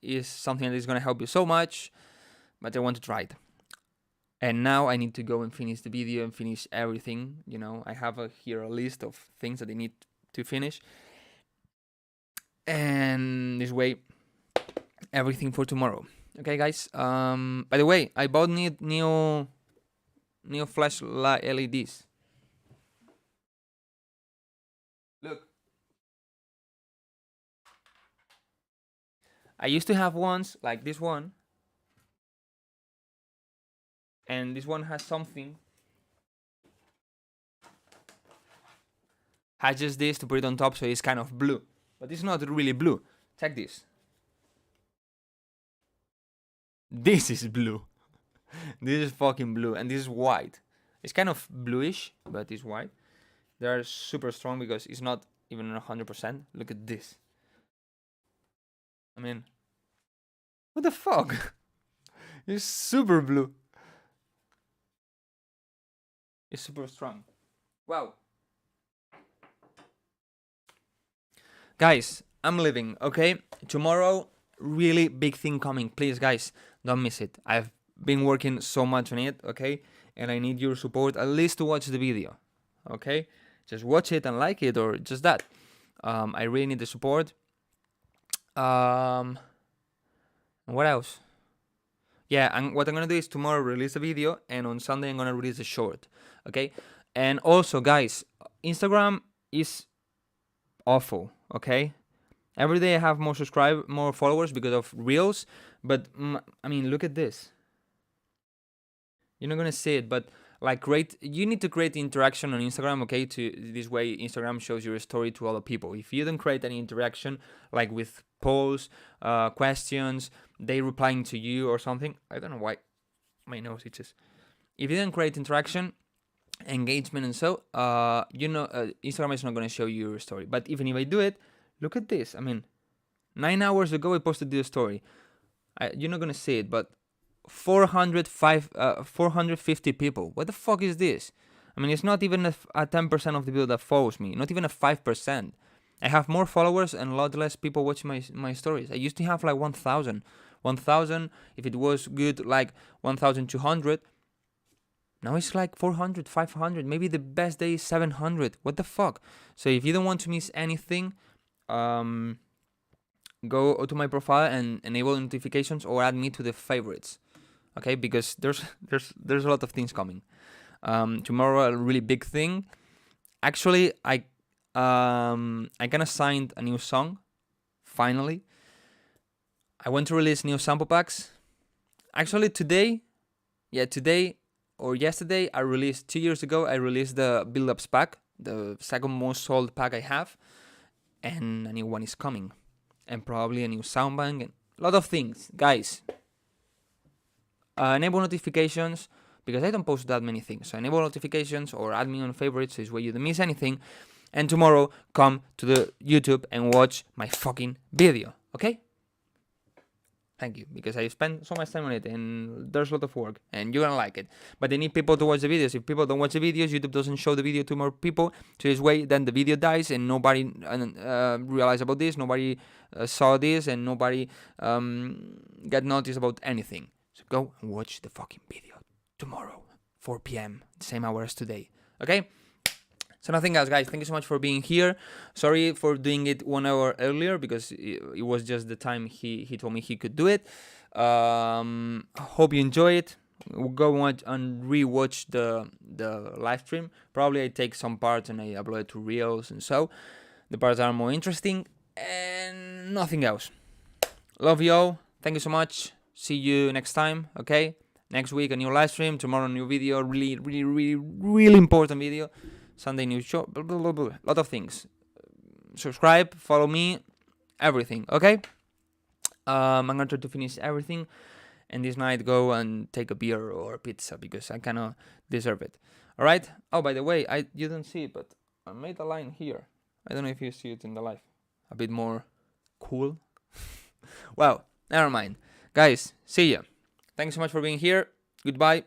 Speaker 2: It's something that is gonna help you so much, but I want to try it. And now I need to go and finish the video and finish everything. You know, I have here a list of things that I need to finish. And this way, everything for tomorrow. Okay, guys. By the way, I bought new flashlight LEDs. Look. I used to have ones like this one. And this one has something. Has just this to put it on top, so it's kind of blue. But it's not really blue. Check this. This is blue. This is fucking blue. And this is white. It's kind of bluish, but it's white. They are super strong because it's not even 100%. Look at this. I mean, what the fuck? It's super blue. It's super strong. Wow. Guys, I'm leaving, okay? Tomorrow, really big thing coming. Please, guys, don't miss it. I've been working so much on it, okay? And I need your support at least to watch the video, okay? Just watch it and like it, or just that. I really need the support. What else? Yeah, and what I'm gonna do is tomorrow release a video, and on Sunday I'm gonna release a short, okay? And also, guys, Instagram is awful, okay? Every day I have more followers because of Reels, but I mean, look at this. You're not gonna see it, but like, you need to create interaction on Instagram, okay? To this way, Instagram shows your story to other people. If you don't create any interaction, like with polls, questions, they replying to you or something, I don't know why my nose itches. If you don't create interaction, engagement, and so, Instagram is not gonna show you your story. But even if I do it, look at this. I mean, 9 hours ago I posted this story. You're not gonna see it, but 450 people. What the fuck is this? I mean, it's not even a 10% of the people that follows me. Not even a 5%. I have more followers and a lot less people watching my stories. I used to have like 1,000. 1,000, if it was good, like 1,200. Now it's like 400, 500. Maybe the best day is 700. What the fuck? So if you don't want to miss anything, go to my profile and enable notifications or add me to the favorites. Okay, because there's a lot of things coming. Tomorrow, a really big thing. Actually, I kind of signed a new song, finally. I want to release new sample packs. Actually, today or yesterday, I released 2 years ago. I released the build-ups pack, the second most sold pack I have, and a new one is coming, and probably a new sound bank and a lot of things, guys. Enable notifications because I don't post that many things. So enable notifications or add me on favorites so where you don't miss anything. And tomorrow, come to the YouTube and watch my fucking video, okay? Thank you, because I spent so much time on it and there's a lot of work and you're gonna like it. But they need people to watch the videos. If people don't watch the videos, YouTube doesn't show the video to more people. So this way, then the video dies and nobody realized about this, nobody saw this, and nobody got noticed about anything. So go and watch the fucking video tomorrow, 4 p.m., same hour as today, okay? So nothing else, guys. Thank you so much for being here. Sorry for doing it 1 hour earlier because it was just the time he told me he could do it. Hope you enjoy it. We'll go watch and rewatch the live stream. Probably I take some parts and I upload it to reels and so. The parts are more interesting and nothing else. Love you all. Thank you so much. See you next time, okay? Next week a new live stream. Tomorrow a new video. Really important video. Sunday news show, blah, blah, blah, blah. Lot of things. Subscribe, follow me, everything, okay? I'm gonna try to finish everything, and this night go and take a beer or a pizza because I kinda deserve it. All right? Oh, by the way, you don't see it, but I made a line here. I don't know if you see it in the live. A bit more cool. Well, never mind, guys. See ya. Thanks so much for being here. Goodbye.